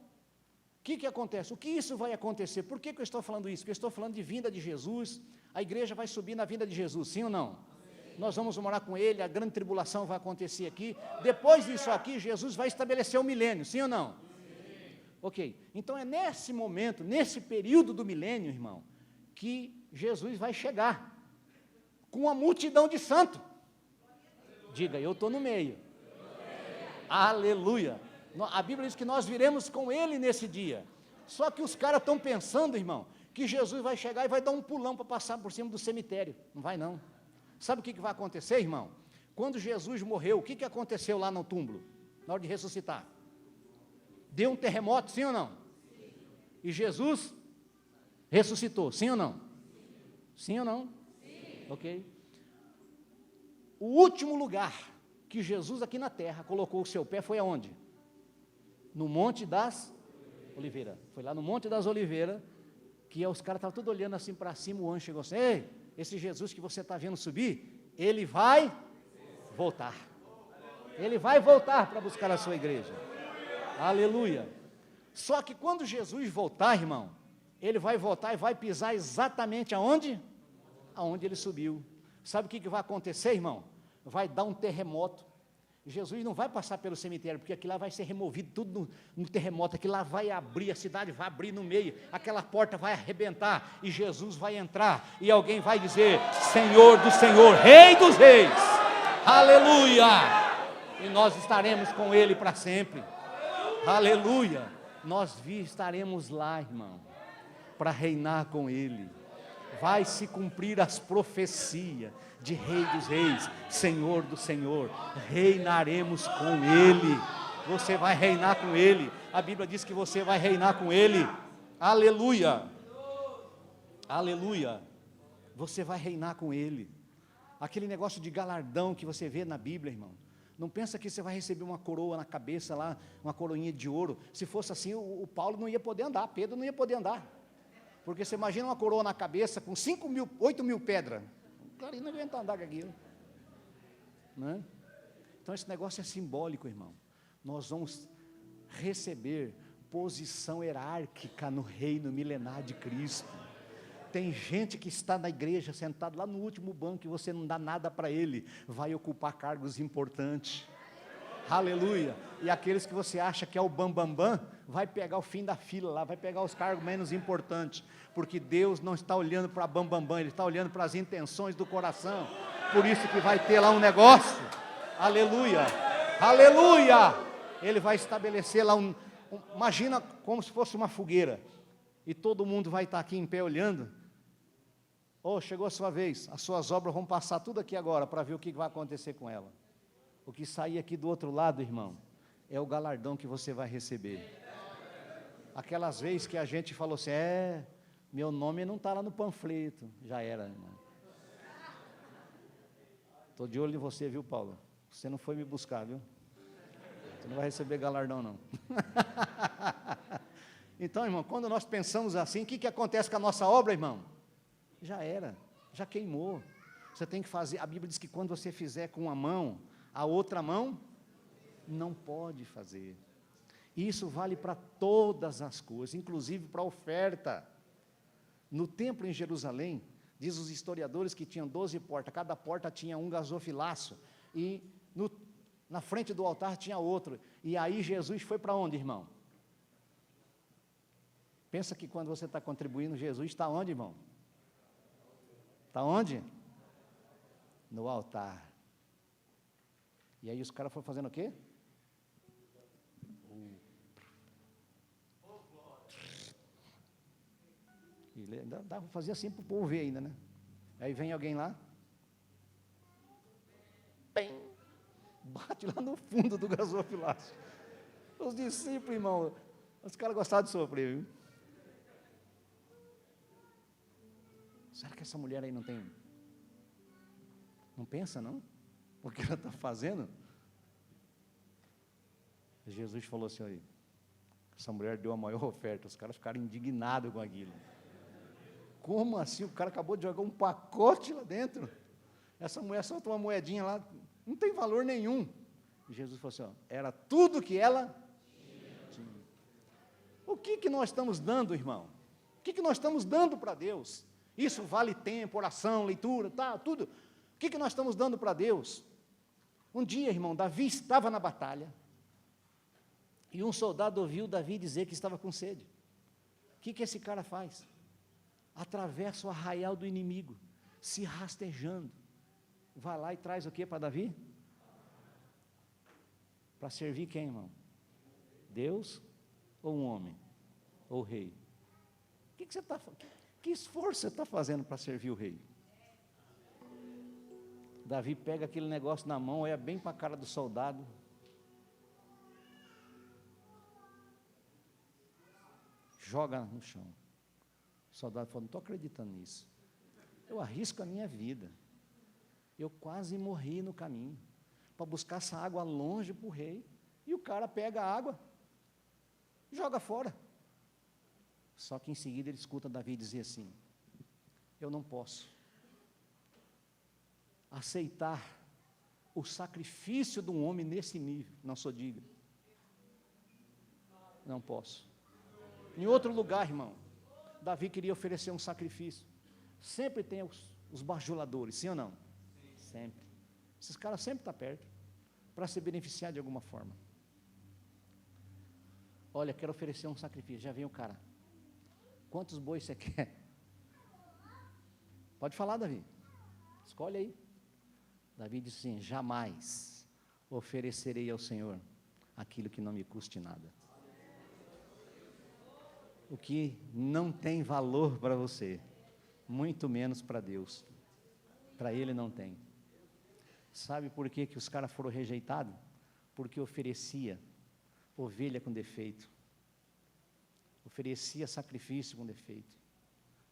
o que acontece? O que isso vai acontecer? Por que eu estou falando isso? Porque eu estou falando de vinda de Jesus, a igreja vai subir na vinda de Jesus, sim ou não? Sim. Nós vamos morar com Ele, a grande tribulação vai acontecer aqui, depois disso aqui, Jesus vai estabelecer o milênio, sim ou não? Sim. Ok, então é nesse momento, nesse período do milênio, irmão, que Jesus vai chegar, com uma multidão de santos. Diga, eu estou no meio. Aleluia. A Bíblia diz que nós viremos com Ele nesse dia. Só que os caras estão pensando, irmão, que Jesus vai chegar e vai dar um pulão para passar por cima do cemitério. Não vai não. Sabe o que vai acontecer, irmão? Quando Jesus morreu, o que aconteceu lá no túmulo, na hora de ressuscitar? Deu um terremoto, sim ou não? Sim. E Jesus ressuscitou, sim ou não? Sim ou não? Sim. Ok. O último lugar que Jesus aqui na terra colocou o seu pé foi aonde? No Monte das Oliveiras. Foi lá no Monte das Oliveiras, que os caras estavam tudo olhando assim para cima, o anjo chegou assim, ei, esse Jesus que você está vendo subir, ele vai voltar. Ele vai voltar para buscar a sua igreja. Aleluia. Só que quando Jesus voltar, irmão, ele vai voltar e vai pisar exatamente aonde? Aonde ele subiu. Sabe o que vai acontecer, irmão? Vai dar um terremoto. Jesus não vai passar pelo cemitério, porque aquilo lá vai ser removido tudo no terremoto, aquilo lá vai abrir, a cidade vai abrir no meio, aquela porta vai arrebentar, e Jesus vai entrar, e alguém vai dizer, Senhor do Senhor, Rei dos Reis, aleluia, e nós estaremos com Ele para sempre, aleluia, nós estaremos lá, irmão, para reinar com Ele, vai se cumprir as profecias, de Rei dos Reis, Senhor do Senhor, reinaremos com Ele, você vai reinar com Ele, a Bíblia diz que você vai reinar com Ele, aleluia, aleluia, você vai reinar com Ele, aquele negócio de galardão que você vê na Bíblia, irmão, não pensa que você vai receber uma coroa na cabeça lá, uma coroinha de ouro, se fosse assim o Paulo não ia poder andar, Pedro não ia poder andar, porque você imagina uma coroa na cabeça com 8 mil pedras, claro, não aguenta andar com aquilo, né? Então esse negócio é simbólico, irmão, nós vamos receber posição hierárquica no reino milenar de Cristo, tem gente que está na igreja, sentado lá no último banco, e você não dá nada para ele, vai ocupar cargos importantes, aleluia, e aqueles que você acha que é o bambambam, vai pegar o fim da fila lá, vai pegar os cargos menos importantes, porque Deus não está olhando para bambambam, Ele está olhando para as intenções do coração, por isso que vai ter lá um negócio, aleluia, aleluia, Ele vai estabelecer lá imagina como se fosse uma fogueira, e todo mundo vai estar aqui em pé olhando, chegou a sua vez, as suas obras vão passar tudo aqui agora, para ver o que vai acontecer com ela, o que sair aqui do outro lado, irmão, é o galardão que você vai receber, aquelas vezes que a gente falou assim, meu nome não está lá no panfleto, já era, irmão, estou de olho em você, viu, Paulo, você não foi me buscar, viu, Você não vai receber galardão, não. Então, irmão, quando nós pensamos assim, o que acontece com a nossa obra, irmão? Já era, já queimou. Você tem que fazer, a Bíblia diz que quando você fizer com uma mão, a outra mão não pode fazer. Isso vale para todas as coisas, inclusive para a oferta. No templo em Jerusalém, diz os historiadores que tinham 12 portas, cada porta tinha um gasofilaço, e na frente do altar tinha outro, e aí Jesus foi para onde, irmão? Pensa que quando você está contribuindo, Jesus está onde, irmão? Está onde? No altar. E aí os caras foram fazendo o quê? E ainda dava para fazer assim para o povo ver ainda, né? Aí vem alguém lá, bem, bate lá no fundo do gasofilácio. Os discípulos, irmão, os caras gostavam de sofrer, viu? Será que essa mulher aí não pensa, não? O que ela está fazendo? Jesus falou assim, aí, essa mulher deu a maior oferta, os caras ficaram indignados com aquilo. Como assim? O cara acabou de jogar um pacote lá dentro. Essa mulher soltou uma moedinha lá, não tem valor nenhum. E Jesus falou assim, ó, era tudo que ela tinha. O que nós estamos dando, irmão? O que nós estamos dando para Deus? Isso vale tempo, oração, leitura, tá, tudo. O que nós estamos dando para Deus? Um dia, irmão, Davi estava na batalha, e um soldado ouviu Davi dizer que estava com sede. O que esse cara faz? Atravessa o arraial do inimigo, se rastejando. Vai lá e traz o que para Davi? Para servir quem, irmão? Deus ou um homem? Ou o rei? Que esforço você está fazendo para servir o rei? Davi pega aquele negócio na mão, olha bem para a cara do soldado. Joga no chão. O soldado falou, não estou acreditando nisso. Eu arrisco a minha vida. Eu quase morri no caminho, para buscar essa água longe para o rei. E o cara pega a água, joga fora. Só que em seguida ele escuta Davi dizer assim, eu não posso aceitar o sacrifício de um homem nesse nível. Não sou digno. Não posso. Em outro lugar, irmão, Davi queria oferecer um sacrifício. Sempre tem os bajuladores, sim ou não? Sim. Sempre. Esses caras sempre estão perto, para se beneficiar de alguma forma. Olha, quero oferecer um sacrifício. Já vem o cara. Quantos bois você quer? Pode falar, Davi. Escolhe aí. Davi disse assim, jamais oferecerei ao Senhor aquilo que não me custe nada. O que não tem valor para você, muito menos para Deus. Para Ele não tem. Sabe por que os caras foram rejeitados? Porque oferecia ovelha com defeito. Oferecia sacrifício com defeito.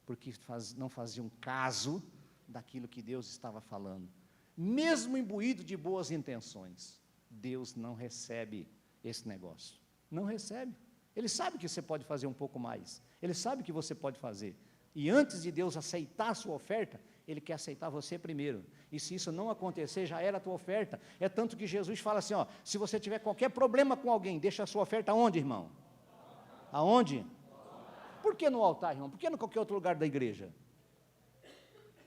Porque não faziam caso daquilo que Deus estava falando. Mesmo imbuído de boas intenções, Deus não recebe esse negócio. Não recebe. Ele sabe que você pode fazer um pouco mais. Ele sabe que você pode fazer. E antes de Deus aceitar a sua oferta, Ele quer aceitar você primeiro. E se isso não acontecer, já era a tua oferta. É tanto que Jesus fala assim, ó, se você tiver qualquer problema com alguém, deixa a sua oferta aonde, irmão? Aonde? Por que no altar, irmão? Por que em qualquer outro lugar da igreja?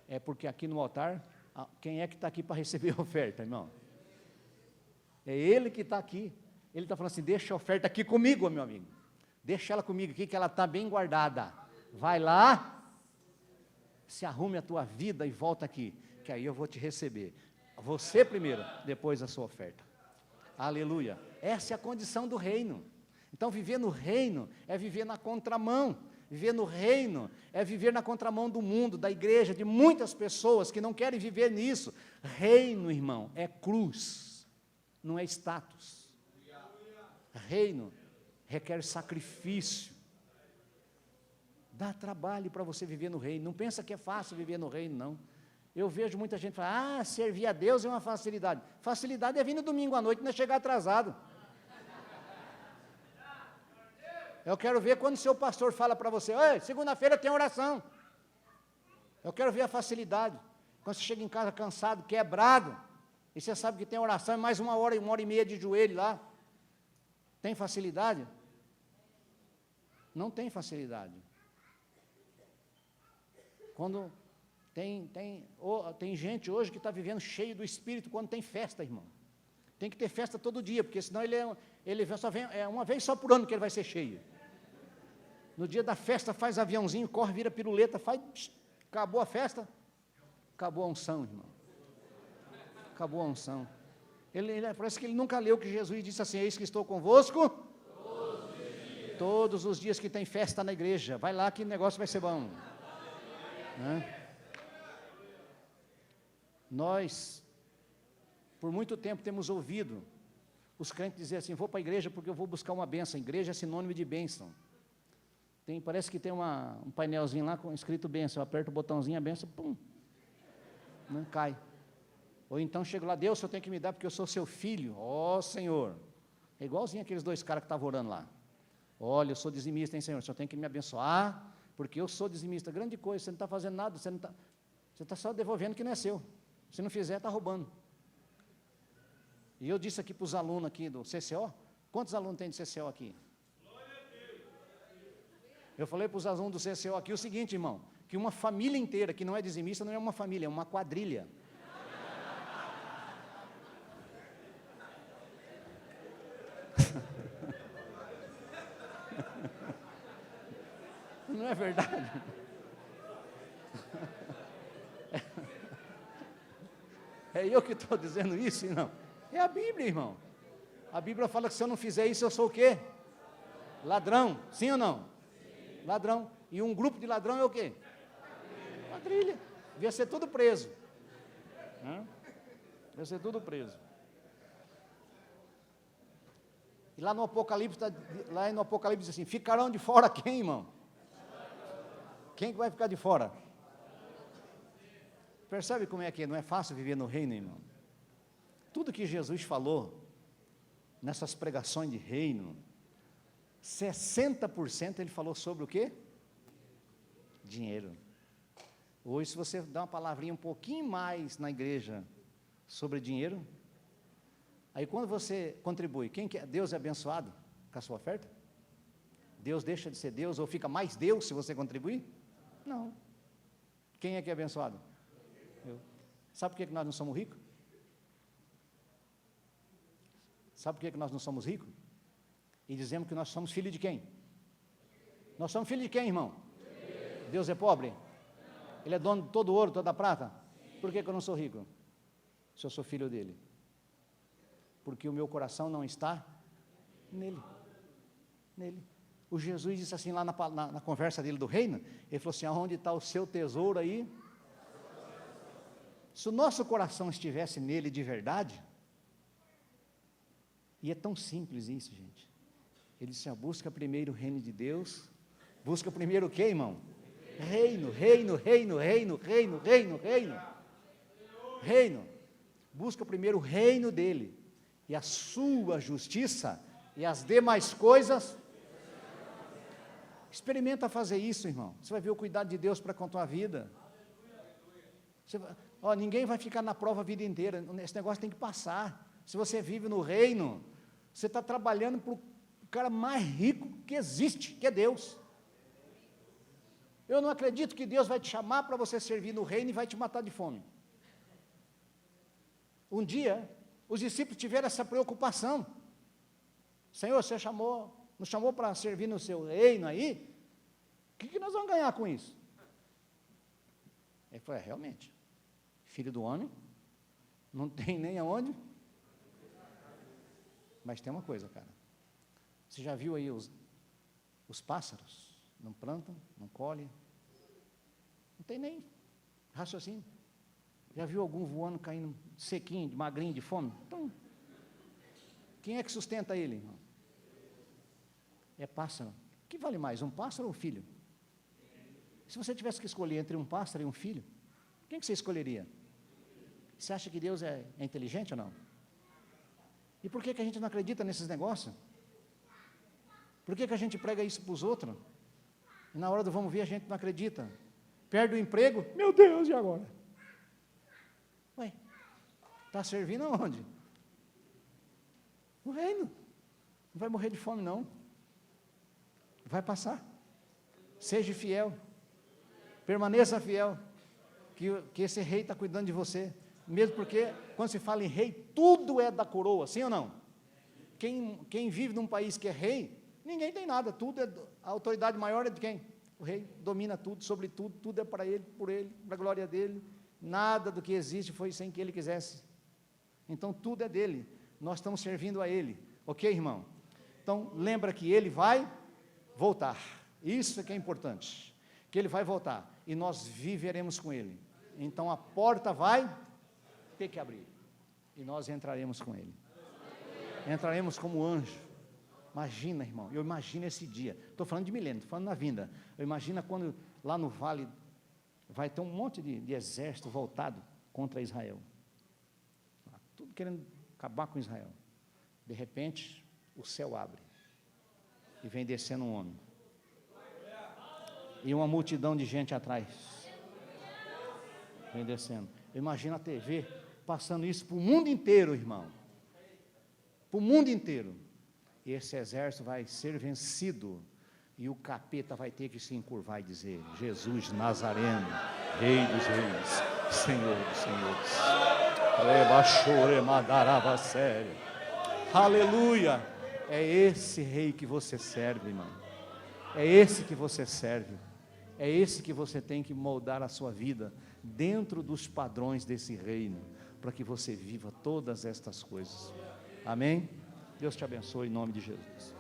É porque aqui no altar, quem é que está aqui para receber a oferta, irmão? É Ele que está aqui. Ele está falando assim, deixa a oferta aqui comigo, meu amigo. Deixa ela comigo aqui, que ela está bem guardada. Vai lá, se arrume a tua vida e volta aqui, que aí eu vou te receber. Você primeiro, depois a sua oferta. Aleluia. Essa é a condição do reino. Então, viver no reino é viver na contramão. Viver no reino é viver na contramão do mundo, da igreja, de muitas pessoas que não querem viver nisso. Reino, irmão, é cruz, não é status. Reino requer sacrifício. Dá trabalho para você viver no reino. Não pensa que é fácil viver no reino, não. Eu vejo muita gente falar, servir a Deus é uma facilidade. Facilidade é vir no domingo à noite e não é chegar atrasado. Eu quero ver quando o seu pastor fala para você, ei, segunda-feira tem oração. Eu quero ver a facilidade. Quando você chega em casa cansado, quebrado, e você sabe que tem oração, é mais 1 hora e meia de joelho lá. Tem facilidade? Não tem facilidade. Quando tem gente hoje que está vivendo cheio do Espírito quando tem festa, irmão. Tem que ter festa todo dia, porque senão ele só vem, uma vez só por ano que ele vai ser cheio. No dia da festa faz aviãozinho, corre, vira piruleta, acabou a festa, acabou a unção, irmão. Acabou a unção. Parece que ele nunca leu que Jesus disse assim, eis que estou convosco todos os dias que tem festa na igreja. Vai lá que o negócio vai ser bom. Nós, por muito tempo, temos ouvido os crentes dizer assim, vou para a igreja porque eu vou buscar uma bênção. Igreja é sinônimo de bênção. Parece que tem um painelzinho lá com escrito bênção. Eu aperto o botãozinho, a bênção, pum, cai. Ou então chego lá, Deus, o Senhor tem que me dar porque eu sou seu filho. Ó Senhor. É igualzinho aqueles 2 caras que estavam orando lá. Olha, eu sou dizimista, hein, Senhor? O Senhor tem que me abençoar, porque eu sou dizimista. Grande coisa, você não está fazendo nada, você está só devolvendo que não é seu. Se não fizer, está roubando. E eu disse aqui para os alunos aqui do CCO, quantos alunos tem de CCO aqui? Eu falei para os alunos do CCO aqui o seguinte, irmão, que uma família inteira que não é dizimista não é uma família, é uma quadrilha. Não é verdade? É eu que estou dizendo isso, não? É a Bíblia, irmão. A Bíblia fala que se eu não fizer isso, eu sou o quê? Ladrão, sim ou não? Sim. Ladrão. E um grupo de ladrão é o quê? Quadrilha. Devia ser tudo preso. Devia ser tudo preso. E lá no Apocalipse diz assim, ficarão de fora quem, irmão? Quem que vai ficar de fora? Percebe como é que não é fácil viver no reino, irmão? Tudo que Jesus falou, nessas pregações de reino, 60% ele falou sobre o quê? Dinheiro. Hoje, se você dá uma palavrinha um pouquinho mais na igreja sobre dinheiro, aí quando você contribui, quem que é? Deus é abençoado com a sua oferta? Deus deixa de ser Deus ou fica mais Deus se você contribuir? Não. Quem é que é abençoado? Eu. Sabe por que nós não somos ricos? Sabe por que nós não somos ricos? E dizemos que nós somos filhos de quem? Nós somos filhos de quem, irmão? Deus é pobre? Ele é dono de todo o ouro, toda a prata? Por que eu não sou rico? Se eu sou filho dele. Porque o meu coração não está nele. Nele. O Jesus disse assim lá na conversa dele do reino, ele falou assim, aonde está o seu tesouro aí? Se o nosso coração estivesse nele de verdade, e é tão simples isso, gente. Ele disse, busca primeiro o reino de Deus, busca primeiro o quê, irmão? Reino, reino, reino, reino, reino, reino, reino. Reino. Busca primeiro o reino dele, e a sua justiça, e as demais coisas. Experimenta fazer isso, irmão. Você vai ver o cuidado de Deus para com a tua vida. Ninguém vai ficar na prova a vida inteira. Esse negócio tem que passar. Se você vive no reino, você está trabalhando para o cara mais rico que existe, que é Deus. Eu não acredito que Deus vai te chamar para você servir no reino e vai te matar de fome. Um dia, os discípulos tiveram essa preocupação. Senhor, você nos chamou para servir no seu reino aí? O que nós vamos ganhar com isso? Ele falou, realmente, filho do homem, não tem nem aonde. Mas tem uma coisa, cara. Você já viu aí os pássaros? Não plantam, não colhem. Não tem nem raciocínio. Já viu algum voando, caindo sequinho, magrinho, de fome? Então, quem é que sustenta ele, irmão? É pássaro. O que vale mais, um pássaro ou um filho? Se você tivesse que escolher entre um pássaro e um filho, quem que você escolheria? Você acha que Deus é inteligente ou não? E por que a gente não acredita nesses negócios? Por que a gente prega isso para os outros? E na hora do vamos ver a gente não acredita. Perde o emprego, meu Deus, e agora? Ué, está servindo aonde? O reino. Não vai morrer de fome não. Vai passar. Seja fiel. Permaneça fiel. Que esse rei está cuidando de você. Mesmo porque, quando se fala em rei, tudo é da coroa, sim ou não? Quem vive num país que é rei, ninguém tem nada, tudo a autoridade maior é de quem? O rei domina tudo, sobre tudo, tudo é para ele, por ele, para a glória dele, nada do que existe foi sem que ele quisesse, então tudo é dele, nós estamos servindo a ele, ok, irmão? Então, lembra que ele vai voltar, isso é que é importante, que ele vai voltar, e nós viveremos com ele, então a porta vai ter que abrir, e nós entraremos com ele, entraremos como anjo. Imagina, irmão, eu imagino esse dia, estou falando de milênio, estou falando na vinda, eu imagino quando lá no vale vai ter um monte de exército voltado contra Israel, tudo querendo acabar com Israel, de repente o céu abre, e vem descendo um homem, e uma multidão de gente atrás, vem descendo, imagina a TV passando isso para o mundo inteiro, irmão, para o mundo inteiro, esse exército vai ser vencido, e o capeta vai ter que se encurvar e dizer, Jesus Nazareno, Rei dos Reis, Senhor dos Senhores, aleluia, é esse rei que você serve, irmão, é esse que você serve, é esse que você tem que moldar a sua vida, dentro dos padrões desse reino, para que você viva todas estas coisas, amém? Deus te abençoe em nome de Jesus.